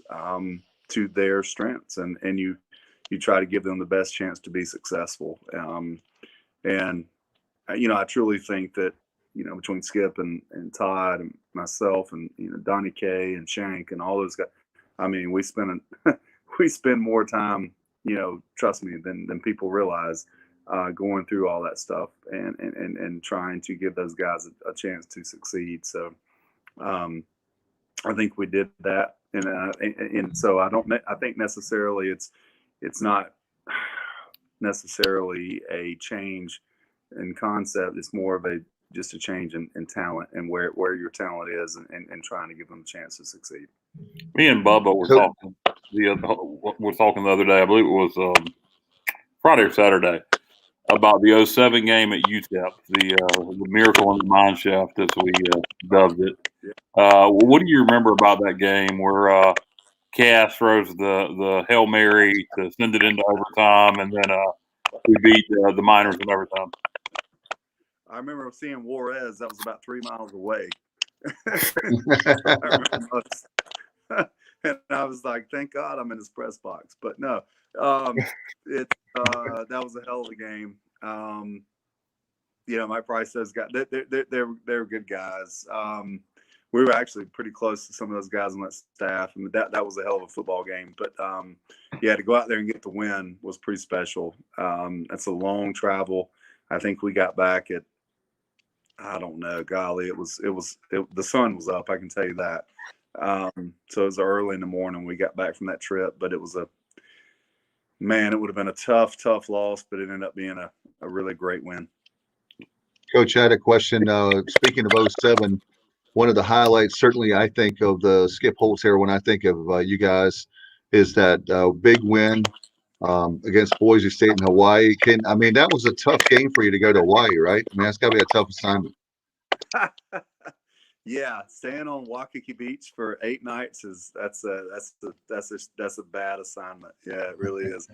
to their strengths, and you try to give them the best chance to be successful. And I truly think that, between Skip and Todd and myself and, Donnie K and Shank and all those guys, I mean, we spend more time, trust me, than people realize, going through all that stuff and trying to give those guys a chance to succeed. So I think we did that. And so I think necessarily it's not necessarily a change in concept. It's more of just a change in talent and where your talent is and trying to give them a chance to succeed. Me and Bubba were talking the other day, I believe it was Friday or Saturday, about the 07 game at UTEP, the Miracle in the Mine Shaft, as we dubbed it. What do you remember about that game where Cass throws the Hail Mary to send it into overtime, and then we beat the Miners in overtime? I remember seeing Juarez. That was about 3 miles away. And I was like, thank God I'm in his press box. But no, that was a hell of a game. Mike Price, those guys, they're good guys. We were actually pretty close to some of those guys on that staff. I mean, that was a hell of a football game. But to go out there and get the win was pretty special. That's a long travel. I think we got back at, I don't know, golly, the sun was up, I can tell you that. So it was early in the morning we got back from that trip, but it was it would have been a tough loss, but it ended up being a really great win. Coach, I had a question. Speaking of 07, one of the highlights, certainly I think of the Skip Holtz era when I think of you guys, is that big win against Boise State in Hawaii. That was a tough game for you to go to Hawaii, right? I mean, that's got to be a tough assignment. Yeah, staying on Waikiki Beach for 8 nights that's a bad assignment. Yeah, it really is.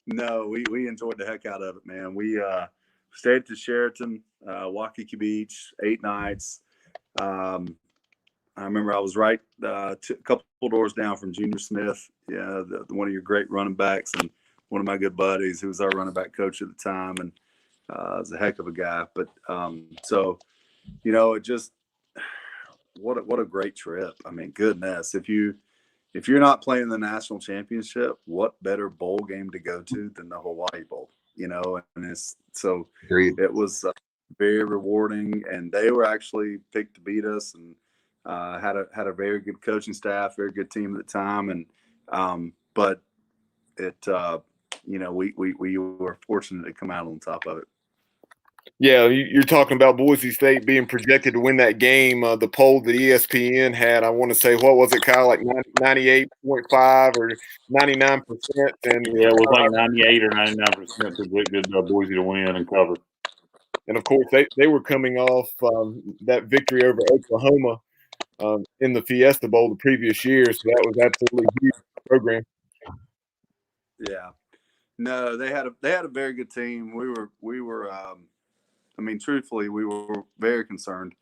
No, we enjoyed the heck out of it, man. We stayed to Sheraton, Waikiki Beach, 8 nights. I remember I was right a couple doors down from Junior Smith, one of your great running backs, and one of my good buddies who was our running back coach at the time, and was a heck of a guy. But so, it just what a great trip. I mean, goodness, if you're not playing the national championship, what better bowl game to go to than the Hawaii Bowl? And it's so Agreed. it was very rewarding, and they were actually picked to beat us, and had a very good coaching staff, very good team at the time, and but it we were fortunate to come out on top of it. Yeah, you're talking about Boise State being projected to win that game. The poll that ESPN had, I want to say, what was it, Kyle, like 98.5 or 99%? And yeah, it was like 98 or 99% predicted Boise to win and cover. And of course, they were coming off that victory over Oklahoma in the Fiesta Bowl the previous year, so that was absolutely huge program. Yeah, no, they had a very good team. We were. I mean, truthfully, we were very concerned.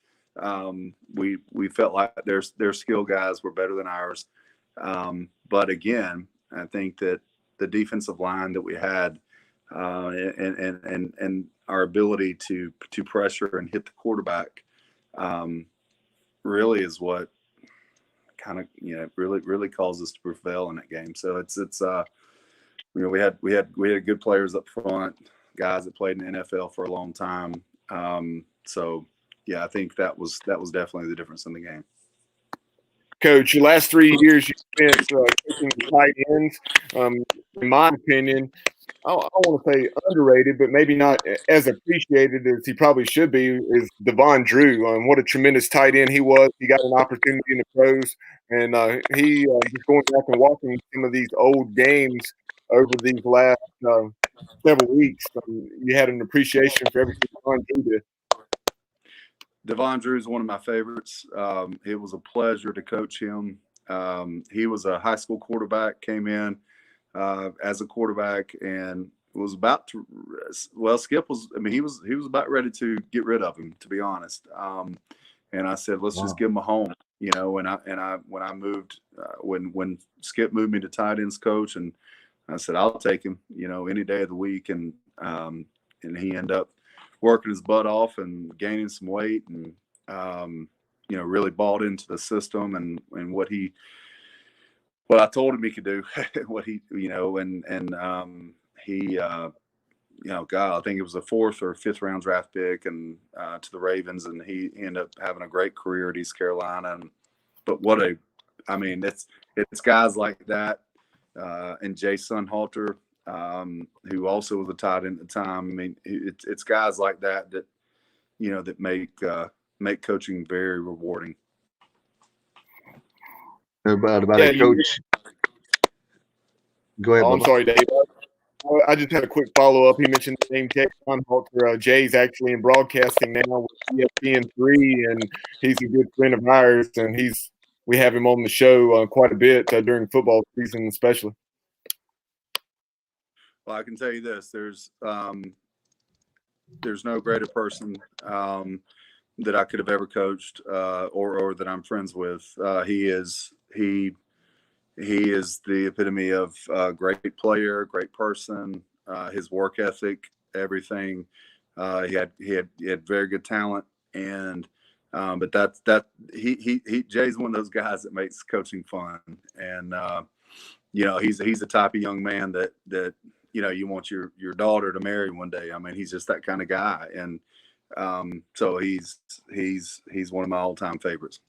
We felt like their skill guys were better than ours. But again, I think that the defensive line that we had and our ability to pressure and hit the quarterback really is what kind of really caused us to prevail in that game. So it's we had good players up front, guys that played in the NFL for a long time. So yeah, I think that was definitely the difference in the game. Coach, your last 3 years you spent coaching the tight ends. In my opinion, I want to say underrated, but maybe not as appreciated as he probably should be, is Devon Drew. What a tremendous tight end he was. He got an opportunity in the pros, and he just going back and watching some of these old games over these last several weeks. You had an appreciation for everything Devon Drew did. Devon Drew is one of my favorites. It was a pleasure to coach him. He was a high school quarterback, came in as a quarterback, and was about to. Well, Skip was. I mean, he was about ready to get rid of him, to be honest. And I said, let's just give him a home, when I moved, when Skip moved me to tight ends coach, and I said, I'll take him, any day of the week, and he ended up working his butt off and gaining some weight, and really bought into the system and what I told him he could do, what he he God, I think it was a 4th or 5th round draft pick and to the Ravens, and he ended up having a great career at East Carolina. But it's guys like that and Jay Sunhalter, who also was a tight end at the time. I mean, it's guys like that that make coaching very rewarding. About it, Coach. Go ahead. I'm sorry, Dave. I just had a quick follow-up. He mentioned the name Jay Sunhalter. Jay's actually in broadcasting now with ESPN3, and he's a good friend of ours, and we have him on the show quite a bit during football season especially. Well, I can tell you this: there's no greater person that I could have ever coached or that I'm friends with. He is the epitome of great player, great person. His work ethic, everything. He had very good talent, and but Jay's one of those guys that makes coaching fun, and he's the type of young man that you want your daughter to marry one day. I mean, he's just that kind of guy, and so he's one of my all-time favorites.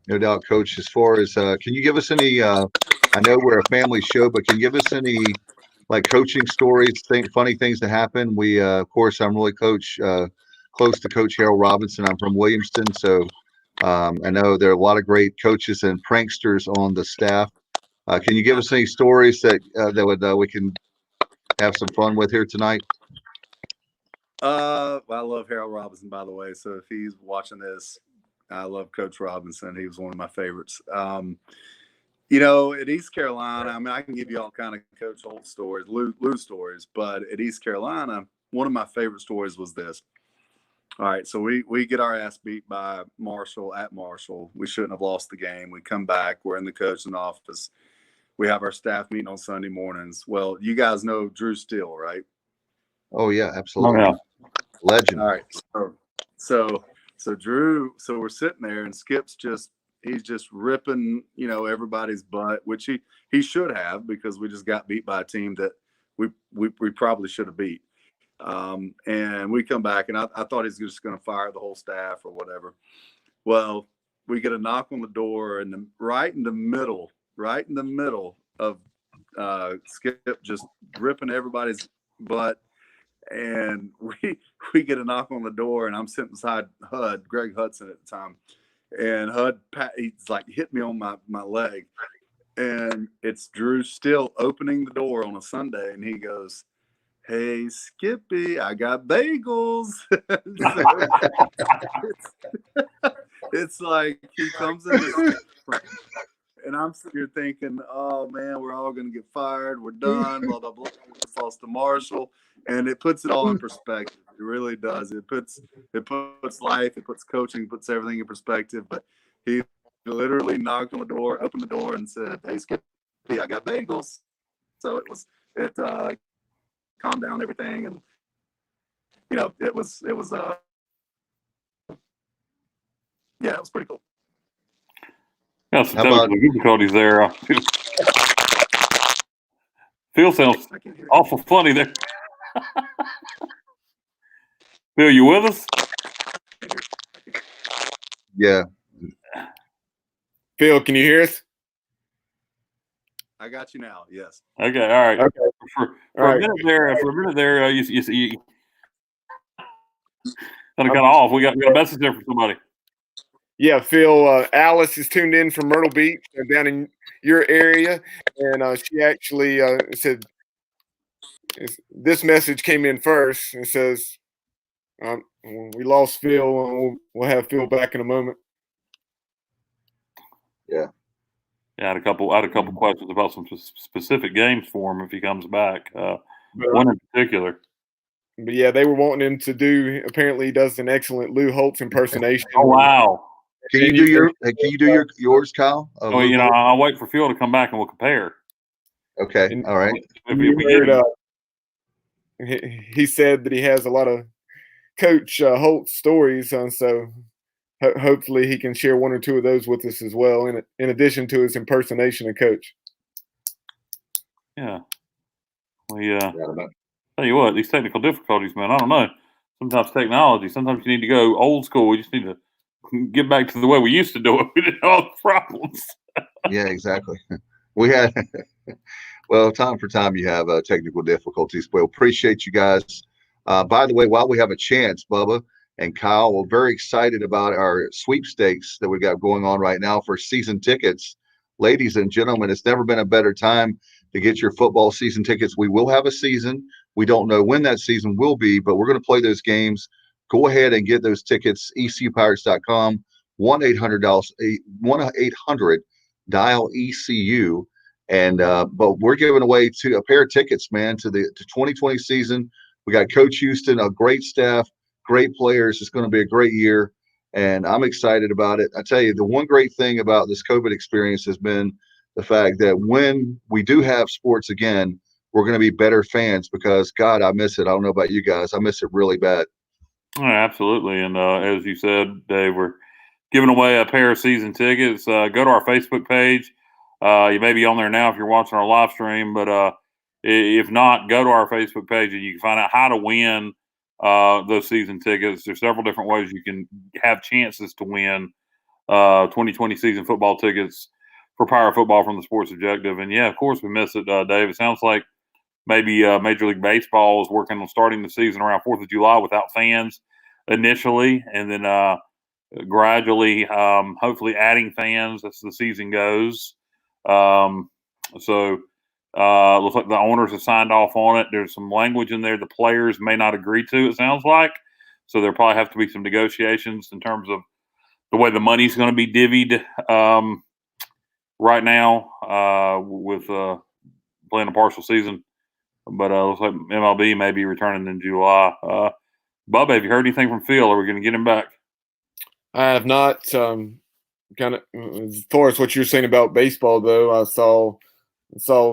No doubt, Coach. As far as can you give us any? I know we're a family show, but can you give us any coaching stories, funny things that happen? We, of course, I'm really close to Coach Harold Robinson. I'm from Williamston, so I know there are a lot of great coaches and pranksters on the staff. Can you give us any stories that we can have some fun with here tonight? I love Harold Robinson, by the way. So if he's watching this, I love Coach Robinson. He was one of my favorites. At East Carolina, I mean, I can give you all kind of Coach Holtz stories, Lou stories, but at East Carolina, one of my favorite stories was this. All right, so we get our ass beat by Marshall at Marshall. We shouldn't have lost the game. We come back. We're in the coaching office. We have our staff meeting on Sunday mornings. Well, you guys know Drew Steele, right? Oh yeah, absolutely. Oh, yeah. Legend. All right. So Drew, so we're sitting there and Skip's he's just ripping, everybody's butt, which he should have, because we just got beat by a team that we probably should have beat. And we come back, and I thought he's just going to fire the whole staff or whatever. Well, we get a knock on the door, and right in the middle of Skip just ripping everybody's butt. And we get a knock on the door, and I'm sitting beside Greg Hudson at the time, and he's like hit me on my leg, and it's Drew Steele opening the door on a Sunday, and he goes, "Hey Skippy, I got bagels." It's like he comes in, and I'm sitting here thinking, "Oh man, we're all going to get fired. We're done." Blah blah blah. We lost to Marshall, and it puts it all in perspective. It really does. It puts life, it puts coaching, it puts everything in perspective. But he literally knocked on the door, opened the door, and said, "Hey Skippy, I got bagels." So it calmed down everything, and it was it was pretty cool. Yeah, some technical difficulties there. Phil sounds awful funny there. Phil, you with us? Yeah. Phil, can you hear us? I got you now. Yes. Okay. All right. Okay. For a minute there, you kind of got off. We got a message there for somebody. Yeah, Phil, Alice is tuned in from Myrtle Beach down in your area, and she actually said this message came in first and says, we lost Phil. We'll have Phil back in a moment. Yeah. Yeah, I had a couple questions about some specific games for him if he comes back. One in particular. But yeah, they were wanting him to do. Apparently, he does an excellent All Holtz impersonation. Oh wow! Can you do yours, Kyle? Well, I'll wait for Phil to come back and we'll compare. Okay. All right. He said that he has a lot of Coach Holtz stories, so hopefully he can share one or two of those with us as well, in addition to his impersonation of Coach. Yeah. Tell you what, these technical difficulties, man, I don't know. Sometimes technology, sometimes you need to go old school. We just need to get back to the way we used to do it. We didn't have all the problems. Yeah, exactly. We had, well, time for time you have technical difficulties. But appreciate you guys. By the way, while we have a chance, Bubba and Kyle, we're very excited about our sweepstakes that we got going on right now for season tickets. Ladies and gentlemen, it's never been a better time to get your football season tickets. We will have a season. We don't know when that season will be, but we're going to play those games. Go ahead and get those tickets, ecupirates.com, 1-800-DIAL-ECU. And but we're giving away a pair of tickets, man, to the 2020 season. We got Coach Houston, a great staff, great players. It's going to be a great year, and I'm excited about it. I tell you, the one great thing about this COVID experience has been the fact that when we do have sports again, we're going to be better fans because, God, I miss it. I don't know about you guys. I miss it really bad. Oh, absolutely. And as you said, Dave, we're giving away a pair of season tickets. Go to our Facebook page. You may be on there now if you're watching our live stream, but if not, go to our Facebook page and you can find out how to win those season tickets. There's several different ways you can have chances to win 2020 season football tickets for Power Football from the Sports Objective. And yeah, of course we miss it, Dave. It sounds like maybe Major League Baseball is working on starting the season around 4th of July without fans initially, and then gradually, hopefully adding fans as the season goes. So looks like the owners have signed off on it. There's some language in there the players may not agree to, it sounds like. So there'll probably have to be some negotiations in terms of the way the money's going to be divvied right now with playing a partial season. But looks like MLB may be returning in July. Bubba, have you heard anything from Phil? Are we going to get him back? I have not. Kind of as far as what you're saying about baseball, though, I saw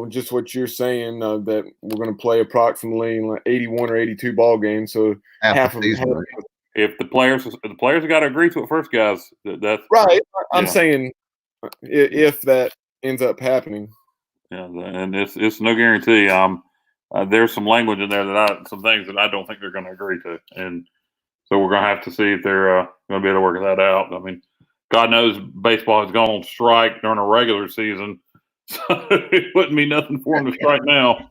just what you're saying that we're going to play approximately like 81 or 82 ball games. So half of season, right? If the players have got to agree to it first, guys. That's right. I'm saying if that ends up happening. Yeah, and it's no guarantee. There's some language in there some things that I don't think they're going to agree to, and so we're going to have to see if they're going to be able to work that out. I mean, God knows baseball has gone on strike during a regular season, so it wouldn't be nothing for them to strike now.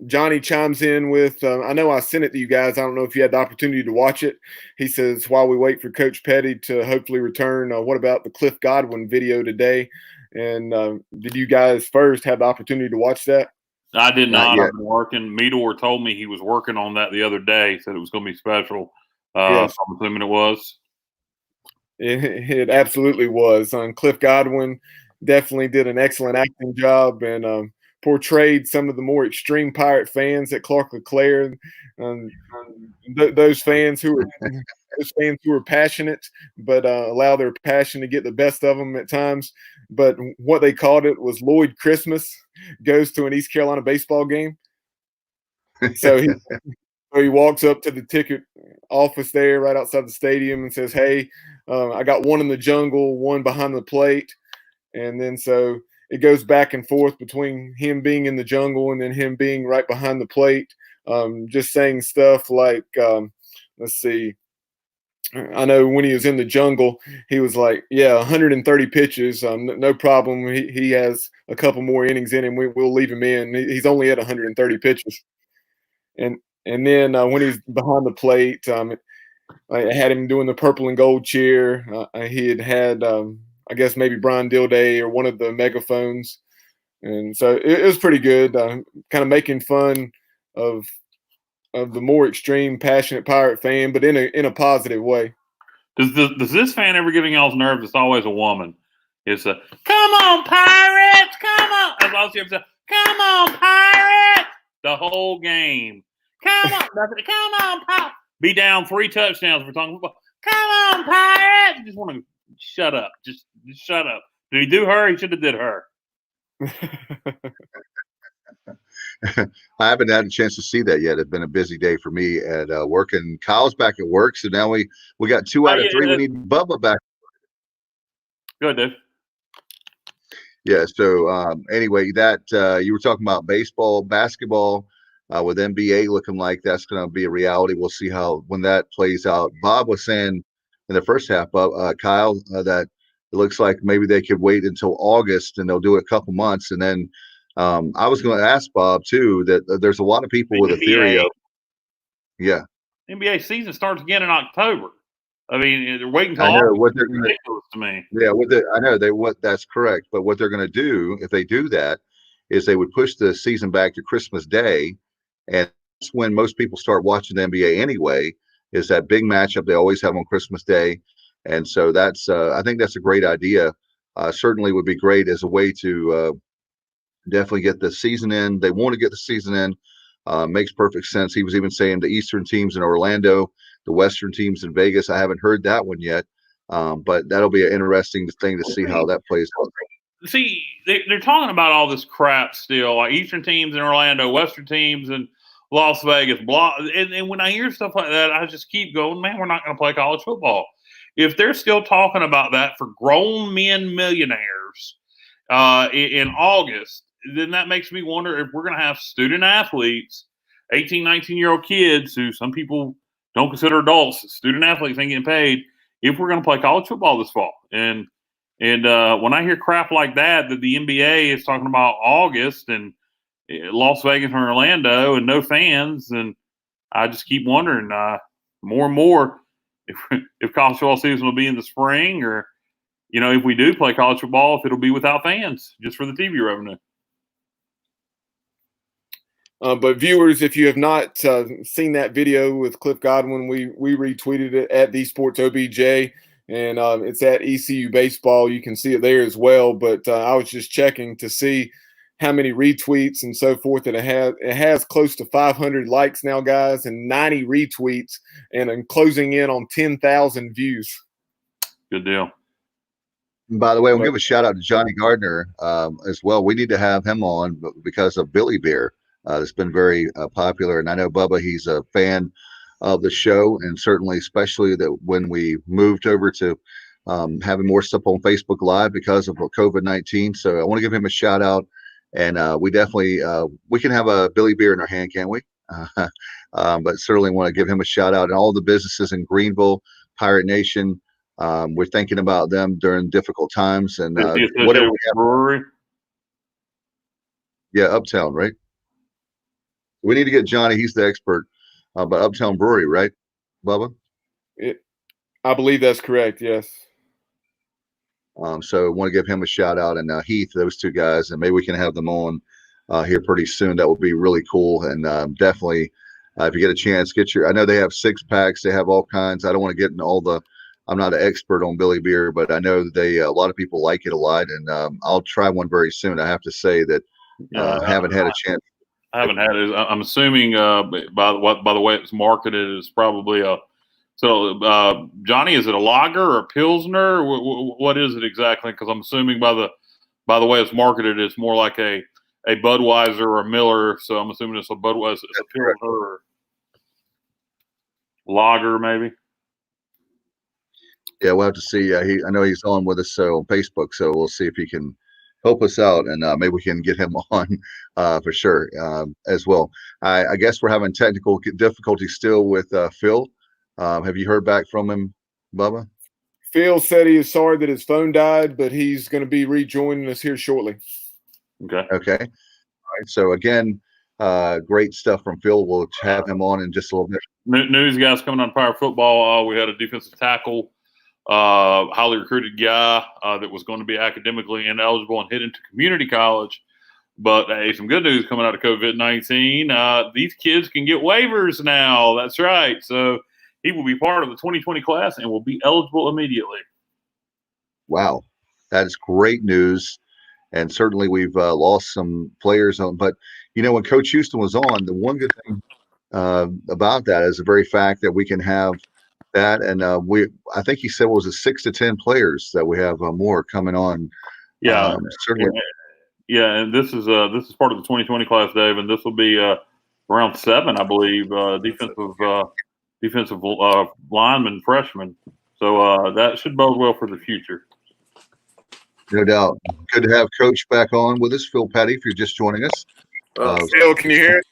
Johnny chimes in with, I know I sent it to you guys. I don't know if you had the opportunity to watch it. He says, while we wait for Coach Petty to hopefully return, what about the Cliff Godwin video today? And did you guys first have the opportunity to watch that? I did not. I've been working. Meador told me he was working on that the other day. Said it was going to be special. Yes. So I'm assuming it was. It absolutely was. Cliff Godwin definitely did an excellent acting job and portrayed some of the more extreme Pirate fans at Clark LeClaire. Those fans who are passionate, but allow their passion to get the best of them at times. But what they called it was Lloyd Christmas goes to an East Carolina baseball game. So he walks up to the ticket office there right outside the stadium and says, "Hey, I got one in the jungle, one behind the plate." And then so it goes back and forth between him being in the jungle and then him being right behind the plate, just saying stuff like, let's see. I know when he was in the jungle, he was like, yeah, 130 pitches, no problem. He has a couple more innings in him. We'll leave him in. He's only at 130 pitches. And then when he's behind the plate, I had him doing the purple and gold cheer. He had I guess maybe Brian Dilday or one of the megaphones. And so it was pretty good, kind of making fun of the more extreme, passionate Pirate fan, but in a positive way. Does this fan ever get on y'all's nerves? It's always a woman. It's a, come on, Pirates, come on. That's all she ever says. Come on, Pirates. The whole game. Come on, Pirates. Be down 3 touchdowns if we're talking football. Come on, Pirates. You just want to shut up. Just shut up. Did he do her? He should have did her. I haven't had a chance to see that yet. It's been a busy day for me at work, and Kyle's back at work. So now we got 2 out of 3. We need Bubba back. Good, dude. Yeah. So anyway, that you were talking about baseball, basketball, with NBA looking like that's going to be a reality. We'll see when that plays out. Bob was saying in the first half, Kyle, that it looks like maybe they could wait until August and they'll do it a couple months. And then I was going to ask Bob too that there's a lot of people with a theory of, NBA season starts again in October. I mean, they're waiting until I know August. what they're gonna, ridiculous to me. Yeah, I know that's correct. But what they're going to do if they do that is they would push the season back to Christmas Day, and that's when most people start watching the NBA anyway. Is that big matchup they always have on Christmas Day, and so that's I think that's a great idea. Certainly would be great as a way to definitely get the season in. They want to get the season in. Makes perfect sense. He was even saying the Eastern teams in Orlando, the Western teams in Vegas. I haven't heard that one yet, but that'll be an interesting thing to see how that plays out. See, they're talking about all this crap still, like Eastern teams in Orlando, Western teams in Las Vegas, blah. And when I hear stuff like that, I just keep going, man, we're not going to play college football. If they're still talking about that for grown men millionaires in August, then that makes me wonder if we're going to have student athletes, 18, 19-year-old kids who some people don't consider adults, student athletes ain't getting paid, if we're going to play college football this fall. And when I hear crap like that the NBA is talking about August and Las Vegas and Orlando and no fans, and I just keep wondering more and more if college football season will be in the spring, or if we do play college football, if it'll be without fans just for the TV revenue. But viewers, if you have not seen that video with Cliff Godwin, we retweeted it at The Sports OBJ, and it's at ECU Baseball. You can see it there as well. But I was just checking to see how many retweets and so forth that it has. It has close to 500 likes now, guys, and 90 retweets, and I'm closing in on 10,000 views. Good deal. And by the way, we'll give a shout out to Johnny Gardner as well. We need to have him on because of Billy Bear. It's been very popular, and I know Bubba, he's a fan of the show, and certainly especially that when we moved over to having more stuff on Facebook Live because of COVID-19. So I want to give him a shout out, and we definitely we can have a Billy Beer in our hand, can't we? But certainly want to give him a shout out, and all the businesses in Greenville, Pirate Nation. We're thinking about them during difficult times, and whatever we have. Brewery? Yeah, Uptown, right? We need to get Johnny. He's the expert. But Uptown Brewery, right, Bubba? I believe that's correct. Yes. So I want to give him a shout out, and Heath, those two guys, and maybe we can have them on here pretty soon. That would be really cool, and definitely if you get a chance, I know they have 6-packs. They have all kinds. I don't want to get into all the. I'm not an expert on Billy Beer, but I know that a lot of people like it a lot, and I'll try one very soon. I have to say that I haven't had a chance. I haven't had it. I'm assuming by the way it's marketed, it's probably a. So Johnny, is it a lager or a pilsner? What is it exactly? Because I'm assuming by the way it's marketed, it's more like a Budweiser or a Miller. So I'm assuming it's a Budweiser, it's a pilsner or lager, maybe. Yeah, we'll have to see. I know he's on with us on Facebook, so we'll see if he can help us out, and maybe we can get him on for sure as well. I guess we're having technical difficulties still with Phil. Have you heard back from him, Bubba? Phil said he is sorry that his phone died, but he's going to be rejoining us here shortly. Okay. All right. So again, great stuff from Phil. We'll have him on in just a little bit. News guys coming on Power Football. We had a defensive tackle, highly recruited guy that was going to be academically ineligible and hit into community college. But hey, some good news coming out of COVID-19. These kids can get waivers now. That's right. So he will be part of the 2020 class and will be eligible immediately. Wow, that is great news. And certainly we've lost some players on. But, when Coach Houston was on, the one good thing about that is the very fact that we can have that. And I think he said it was 6 to 10 players that we have more coming on. Yeah, certainly. Yeah, and this is part of the 2020 class, Dave, and this will be around 7, I believe, defensive lineman, freshman. So that should bode well for the future. No doubt. Good to have Coach back on with us. Phil Petty, if you're just joining us. Phil, can you hear it?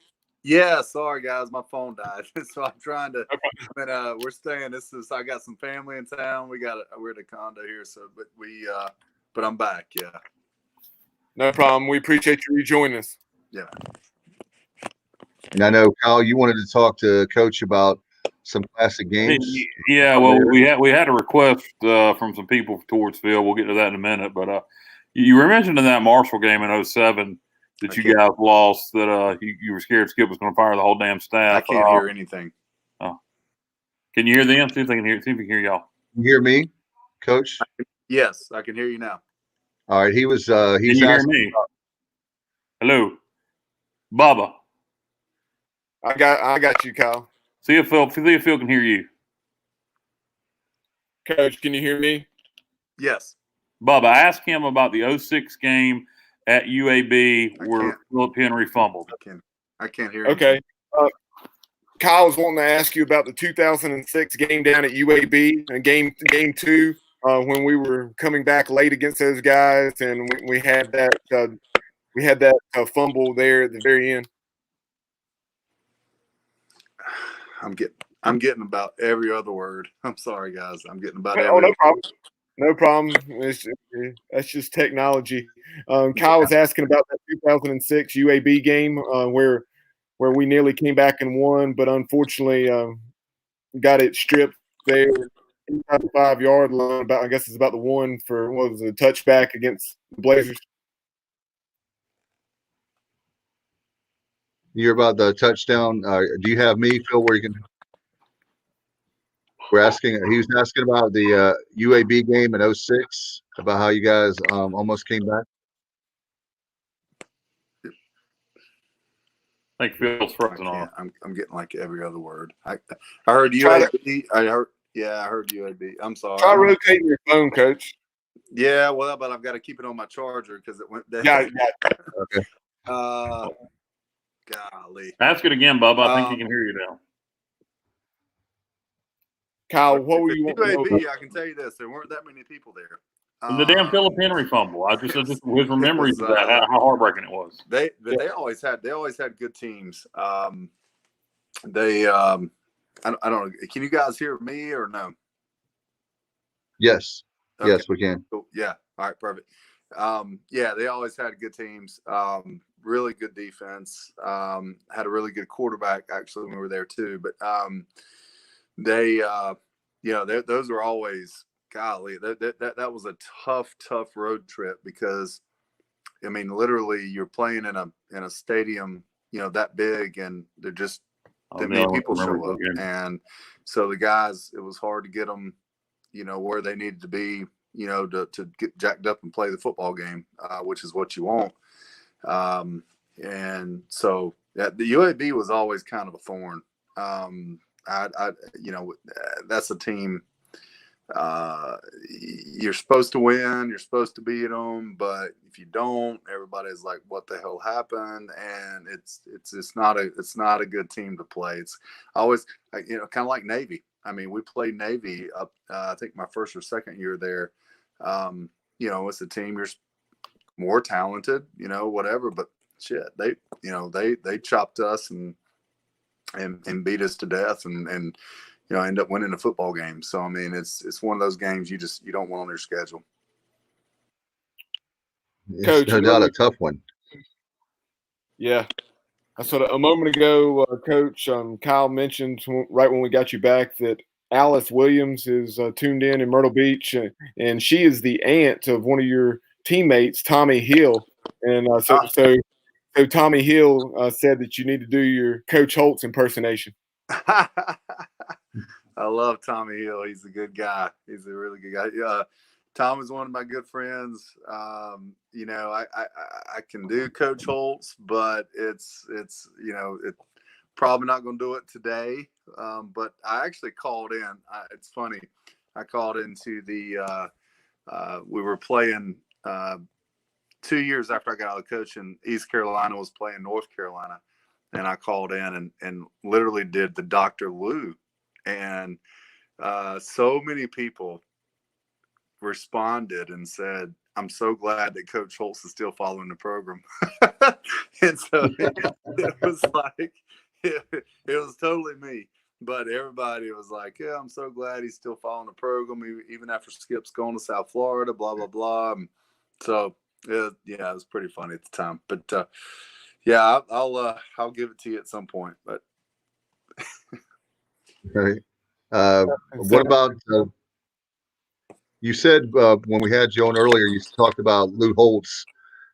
Yeah, sorry guys, my phone died, so I'm trying to. We're staying. I got some family in town. We're at a condo here, so but I'm back. Yeah. No problem. We appreciate you rejoining us. Yeah. And I know, Kyle, you wanted to talk to Coach about some classic games. Yeah, well, we had a request from some people towards Phil. We'll get to that in a minute. But you were mentioning that Marshall game in 2007 that you guys lost, that you were scared Skip was going to fire the whole damn staff. I can't hear anything. Oh. Can you hear them? See if they can hear. See if we can hear y'all. You hear me, Coach? Yes, I can hear you now. All right. He's can you hear me? Hello, Bubba. I got you, Kyle. See if Phil can hear you. Coach, can you hear me? Yes. Bubba, ask him about the 06 game at UAB where Philip Henry fumbled. I can't hear. Okay. Kyle was wanting to ask you about the 2006 game down at UAB and game 2 when we were coming back late against those guys, and we had that fumble there at the very end. I'm getting about every other word. I'm sorry, guys. I'm getting about every. No problem. No problem. That's just technology. Kyle was asking about that 2006 UAB game where we nearly came back and won, but unfortunately got it stripped there inside the 5-yard line. I guess it's about the one for what was it, a touchback against the Blazers. You're about the touchdown. Do you have me, Phil, where you can? He was asking about the UAB game in 06, about how you guys almost came back. I think Phil's frozen on. I'm getting like every other word. I heard Try UAB. I heard UAB. I'm sorry. Try rotating your phone, Coach. Yeah, well, but I've got to keep it on my charger because it went down. Yeah. Okay. Golly. Ask it again, Bubba. I think he can hear you now. Kyle, what were you wanting to know? UAB, I can tell you this: there weren't that many people there. The damn Philip Henry fumble. I just his memories of that, how heartbreaking it was. They always had good teams. I don't know. Can you guys hear me or no? Yes. Okay. Yes, we can. Cool. Yeah. All right. Perfect. Yeah, they always had good teams. Really good defense. Had a really good quarterback actually when we were there too. But those were always, golly, that was a tough road trip because, I mean, literally you're playing in a stadium, that big, and they're just many people show up, and so the guys, it was hard to get them, where they needed to be, to get jacked up and play the football game, which is what you want. And so the UAB was always kind of a thorn. That's a team. You're supposed to win. You're supposed to beat them, but if you don't, everybody's like, "What the hell happened?" And it's not a good team to play. It's always kind of like Navy. I mean, we played Navy up. I think my first or second year there. It's a team you're more talented, whatever. But shit, they chopped us and beat us to death and end up winning a football game. So I mean, it's one of those games you don't want on your schedule. Coach, no doubt a tough one. Yeah. So a moment ago, Coach, Kyle mentioned right when we got you back that Alice Williams is tuned in Myrtle Beach, and she is the aunt of one of your teammates, Tommy Hill. And so Tommy Hill said that you need to do your Coach Holtz impersonation. I love Tommy Hill. He's a good guy. He's a really good guy. Tom is one of my good friends. I can do Coach Holtz, but it's probably not going to do it today. But I actually called in. It's funny. I called into the we were playing 2 years after I got out of coaching. East Carolina was playing North Carolina, and I called in and literally did the Dr. Lou, and so many people responded and said, "I'm so glad that Coach Holtz is still following the program." And so it was like it was totally me, but everybody was like, "Yeah, I'm so glad he's still following the program even after Skip's going to South Florida, blah blah blah." And so it was pretty funny at the time. But I'll give it to you at some point. But okay. What about you said when we had you on earlier, you talked about Lou Holtz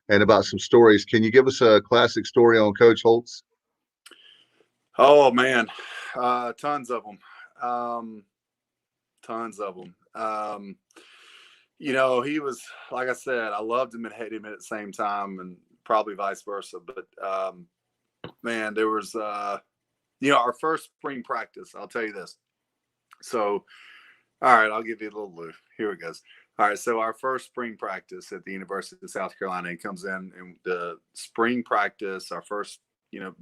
and about some stories. Can you give us a classic story on Coach Holtz? Oh man, tons of them. He was, like I said, I loved him and hated him at the same time, and probably vice versa. But man, there was our first spring practice. I'll tell you this. So, all right, I'll give you a little Lou. Here it goes. All right, so our first spring practice at the University of South Carolina, he comes in, and the spring practice, our first,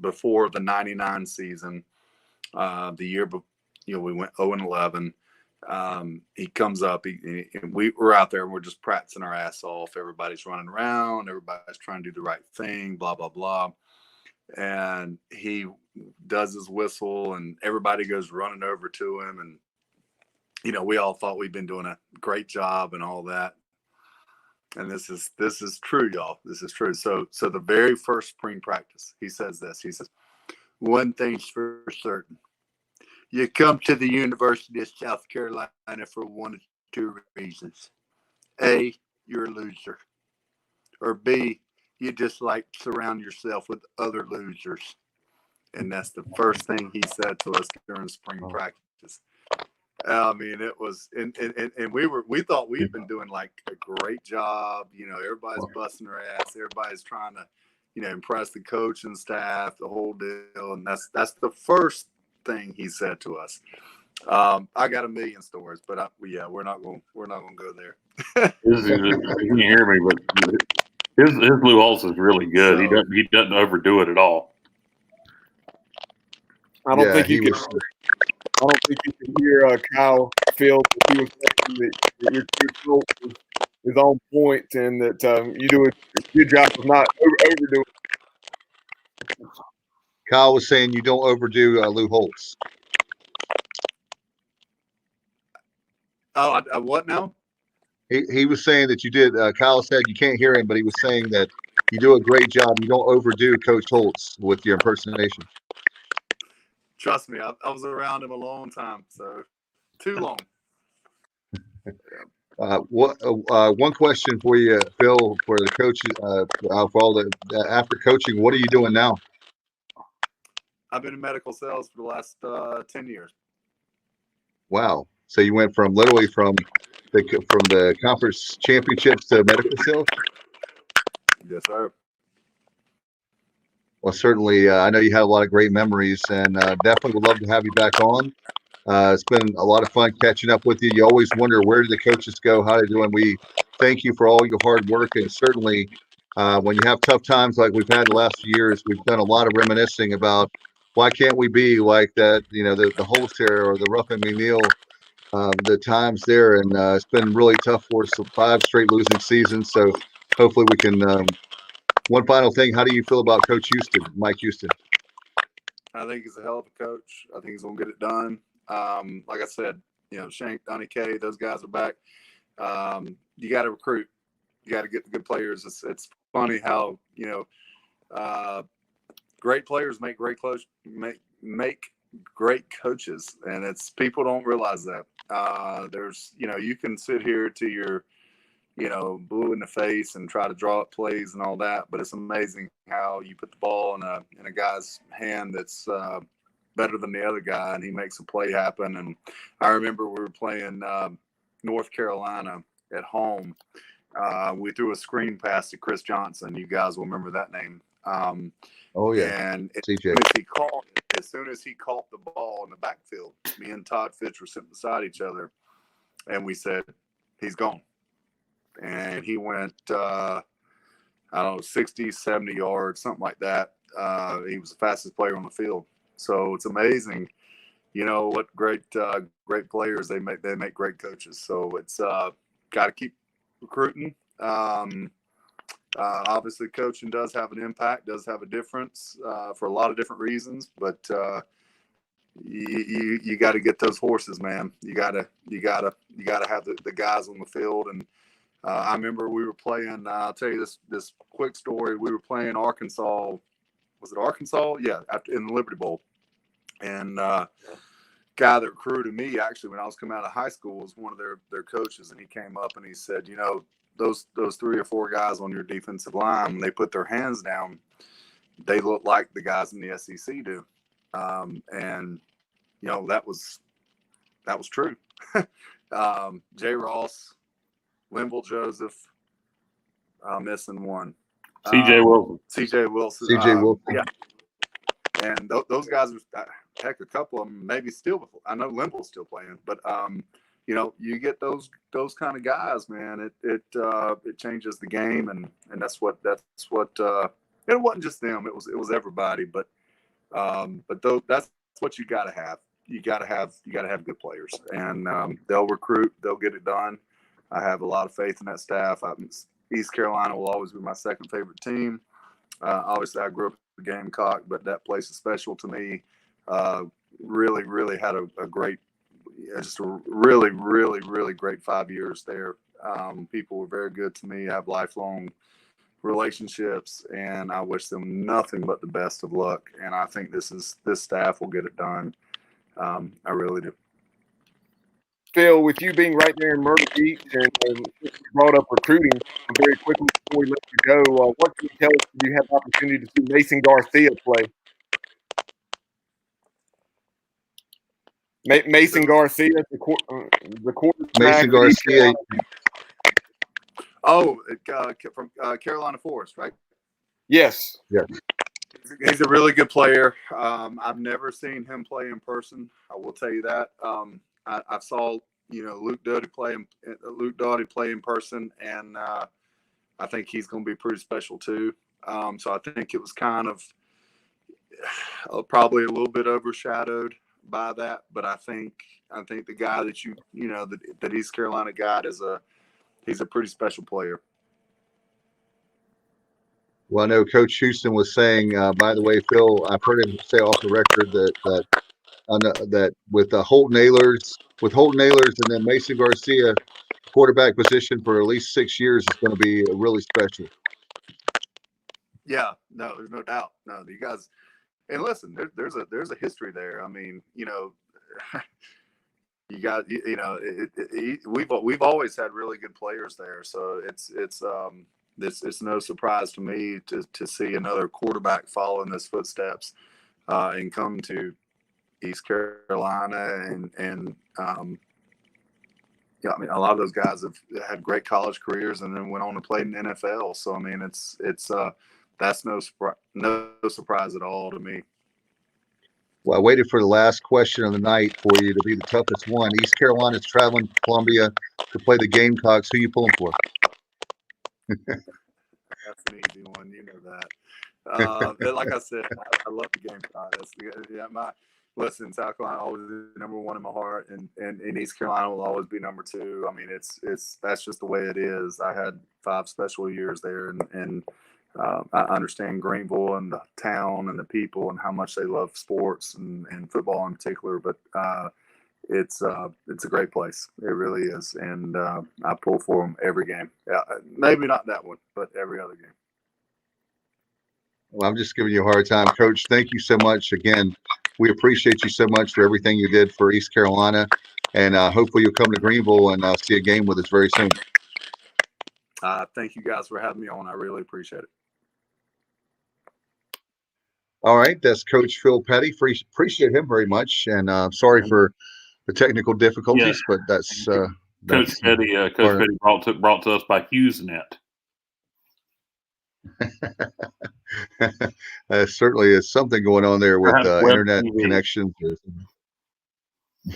before the '99 season, the year, we went 0-11. He comes up, we were out there and we're just practicing our ass off. Everybody's running around. Everybody's trying to do the right thing, blah, blah, blah. And he does his whistle and everybody goes running over to him. And, we all thought we'd been doing a great job and all that. And this is true, y'all. This is true. So the very first spring practice, he says this. He says, "One thing's for certain. You come to the University of South Carolina for one of two reasons. A, you're a loser. Or B, you just like to surround yourself with other losers." And that's the first thing he said to us during spring practice. I mean, it was, and we thought we'd been doing like a great job. Everybody's busting their ass. Everybody's trying to, impress the coaching staff, the whole deal. And that's the first thing he said to us. I got a million stories, but we're not going to go there. You can hear me, but his Lou Holtz is really good. So, He doesn't overdo it at all. I don't think you can hear Kyle Phil. He was saying that your coach is on point, and that you do a good job of not overdoing. Kyle was saying you don't overdo Lou Holtz. Oh, what now? He was saying that you did. Kyle said you can't hear him, but he was saying that you do a great job. You don't overdo Coach Holtz with your impersonation. Trust me, I was around him a long time, so too long. One question for you, Phil, for the coaches, for all the after coaching, what are you doing now? I've been in medical sales for the last 10 years. Wow! So you went from literally from the conference championships to medical sales. Yes, sir. Well, certainly, I know you had a lot of great memories, and definitely would love to have you back on. It's been a lot of fun catching up with you. You always wonder, where do the coaches go? How they doing? We thank you for all your hard work, and certainly when you have tough times like we've had the last few years, we've done a lot of reminiscing about why can't we be like that, the Holtz era or the Ruffin McNeil, the times there. And it's been really tough for us, 5 straight losing seasons. So hopefully we can. One final thing, how do you feel about Coach Houston, Mike Houston? I think he's a hell of a coach. I think he's going to get it done. Like I said, Shank, Donnie K, those guys are back. You got to recruit. You got to get the good players. It's funny how, great players make great make great coaches, and it's people don't realize that. There's, you can sit here to your, blue in the face and try to draw up plays and all that, but it's amazing how you put the ball in a guy's hand that's better than the other guy, and he makes a play happen. And I remember we were playing North Carolina at home. We threw a screen pass to Chris Johnson. You guys will remember that name. Oh yeah, and CJ. As soon as he caught the ball in the backfield, me and Todd Fitch were sitting beside each other, and we said, he's gone. And he went, 60, 70 yards, something like that. He was the fastest player on the field. So it's amazing, what great players they make. They make great coaches. So it's got to keep recruiting. Obviously, coaching does have an impact, does have a difference for a lot of different reasons. But you got to get those horses, man. You gotta have the guys on the field. And I remember we were playing. I'll tell you this quick story. We were playing Arkansas. Was it Arkansas? Yeah, in the Liberty Bowl. And guy that recruited me, actually, when I was coming out of high school, was one of their coaches, and he came up and he said, those 3 or 4 guys on your defensive line, when they put their hands down, they look like the guys in the SEC do. And that was true. Jay Ross, Linville Joseph, missing one. CJ Wilson. CJ Wilson. CJ Wilson. Yeah. And those guys are, heck, a couple of them maybe still. I know Linville's still playing, but you get those kind of guys, man. It changes the game, and that's what. It wasn't just them. It was everybody. But that's what you got to have. You got to have good players, and they'll recruit. They'll get it done. I have a lot of faith in that staff. East Carolina will always be my second favorite team. Obviously, I grew up the Gamecock, but that place is special to me. Really, really had a great, just a really, really, really great 5 years there. People were very good to me. I have lifelong relationships, and I wish them nothing but the best of luck. And I think this staff will get it done. I really do. Phil, with you being right there in Myrtle Beach and you brought up recruiting, very quickly before we let you go, what can you tell us? Did you have the opportunity to see Mason Garcia play? Mason Garcia, the quarterback. Mason Garcia. Oh, from Carolina Forest, right? Yes. Yeah. He's a really good player. I've never seen him play in person. I will tell you that. I saw Luke Doughty play in person, and I think he's going to be pretty special too. So I think it was kind of probably a little bit overshadowed by that, but I think the guy that that East Carolina got he's a pretty special player. Well, I know Coach Houston was saying, by the way, Phil, I've heard him say off the record that with Holton Ahlers, and then Mason Garcia, quarterback position for at least 6 years is going to be really special. Yeah, no, there's no doubt. No, you guys, and listen, there's a history there. I mean, you got we've always had really good players there, so it's no surprise to me to see another quarterback follow in his footsteps and come to East Carolina and I mean, a lot of those guys have had great college careers and then went on to play in the NFL. So I mean, it's that's no surprise at all to me. Well, I waited for the last question of the night for you to be the toughest one. East Carolina's traveling to Columbia to play the Gamecocks. Who are you pulling for? That's an easy one, you know that. Like I said, I love the Gamecocks. Listen, South Carolina always is number one in my heart, and East Carolina will always be number two. I mean, that's just the way it is. I had 5 special years there, and I understand Greenville and the town and the people and how much they love sports and football in particular. But it's a great place. It really is, and I pull for them every game. Yeah, maybe not that one, but every other game. Well, I'm just giving you a hard time, Coach. Thank you so much. Again, we appreciate you so much for everything you did for East Carolina, and hopefully you'll come to Greenville and see a game with us very soon. Thank you guys for having me on. I really appreciate it. All right, that's Coach Phil Petty. Appreciate him very much, and sorry for the technical difficulties, but that's Coach Petty. Coach Petty brought to us by HughesNet. Certainly is something going on there with internet connections.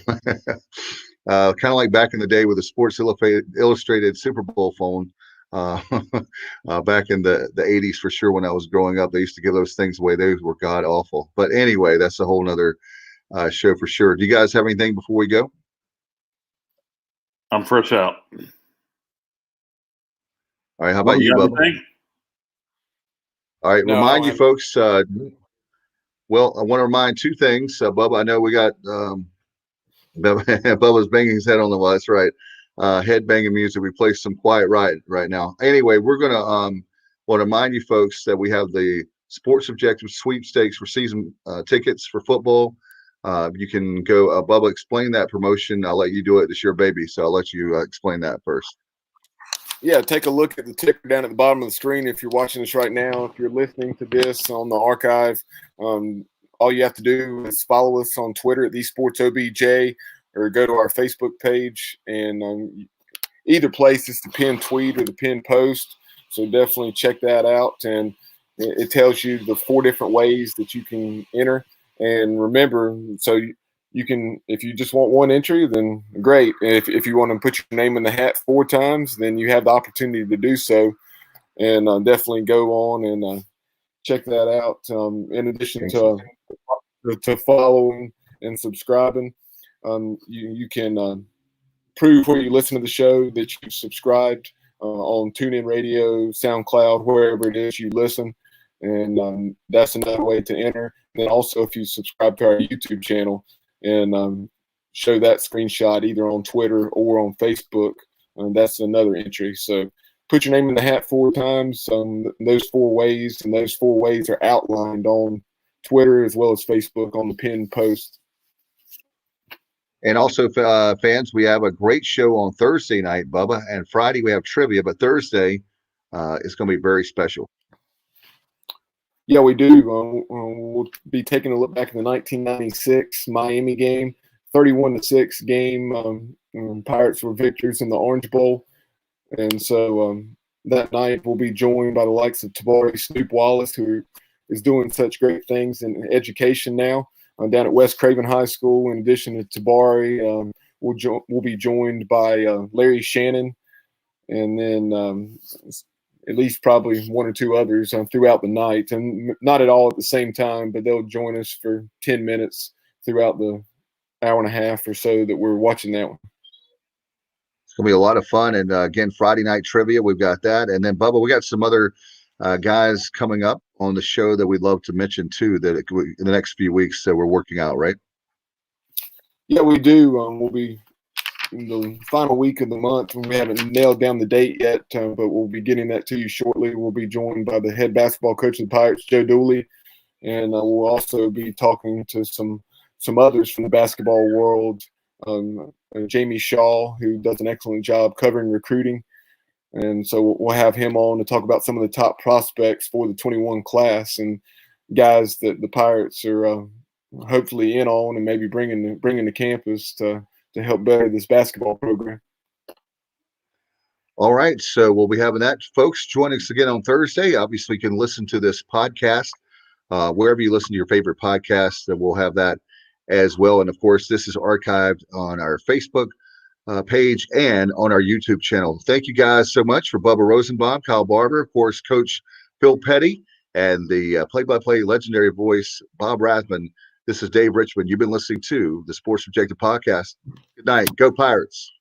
Kind of like back in the day with the Sports Illustrated Super Bowl phone. Back in the 80s for sure, when I was growing up, they used to give those things away. Those were god awful. But anyway, that's a whole nother show for sure. Do you guys have anything before we go? I'm fresh out. All right, how about you, Bubba? All right, no, remind you folks. Well, I want to remind 2 things. Bubba, I know we got Bubba's banging his head on the wall. That's right. Head banging music. We play some Quiet Riot right now. Anyway, we're going to want to remind you folks that we have the Sports Objective Sweepstakes for season tickets for football. You can go, Bubba, explain that promotion. I'll let you do it. It's your baby, so I'll let you explain that first. Yeah, take a look at the ticker down at the bottom of the screen if you're watching this right now. If you're listening to this on the archive, all you have to do is follow us on Twitter at TheSportsOBJ or go to our Facebook page. And either place is the pinned tweet or the pinned post. So definitely check that out. And it tells you the 4 different ways that you can enter. And remember, so you can, if you just want one entry, then great. If you want to put your name in the hat 4 times, then you have the opportunity to do so. And definitely go on and check that out. In addition to following and subscribing, you can prove where you listen to the show that you subscribed on TuneIn Radio, SoundCloud, wherever it is you listen. And that's another way to enter. And then also, if you subscribe to our YouTube channel and show that screenshot either on Twitter or on Facebook, that's another entry. So put your name in the hat 4 times. Those 4 ways, and those 4 ways are outlined on Twitter as well as Facebook on the pinned post. And also, fans, we have a great show on Thursday night, Bubba, and Friday we have trivia, but Thursday is going to be very special. Yeah, we do. We'll be taking a look back at the 1996 Miami game, 31-6 game. Pirates were victors in the Orange Bowl. And so that night, we'll be joined by the likes of Tabari Snoop Wallace, who is doing such great things in education now down at West Craven High School. In addition to Tabari, we'll be joined by Larry Shannon, and then at least probably one or two others throughout the night, and not at all at the same time, but they'll join us for 10 minutes throughout the hour and a half or so that we're watching that one. It's going to be a lot of fun. And again, Friday night trivia, we've got that. And then, Bubba, we got some other guys coming up on the show that we'd love to mention too, that in the next few weeks that we're working out, right? Yeah, we do. We'll be in the final week of the month. We haven't nailed down the date yet, but we'll be getting that to you shortly. We'll be joined by the head basketball coach of the Pirates, Joe Dooley, and we'll also be talking to some others from the basketball world, Jamie Shaw, who does an excellent job covering recruiting. And so we'll have him on to talk about some of the top prospects for the 21 class and guys that the Pirates are hopefully in on and maybe bringing to campus to help better this basketball program. All right. So we'll be having that. Folks, join us again on Thursday. Obviously, you can listen to this podcast wherever you listen to your favorite podcasts, and we'll have that as well. And, of course, this is archived on our Facebook page and on our YouTube channel. Thank you guys so much for Bubba Rosenbaum, Kyle Barber, of course, Coach Phil Petty, and the play-by-play legendary voice, Bob Rathbun. This is Dave Richmond. You've been listening to the Sports Objective Podcast. Good night. Go Pirates.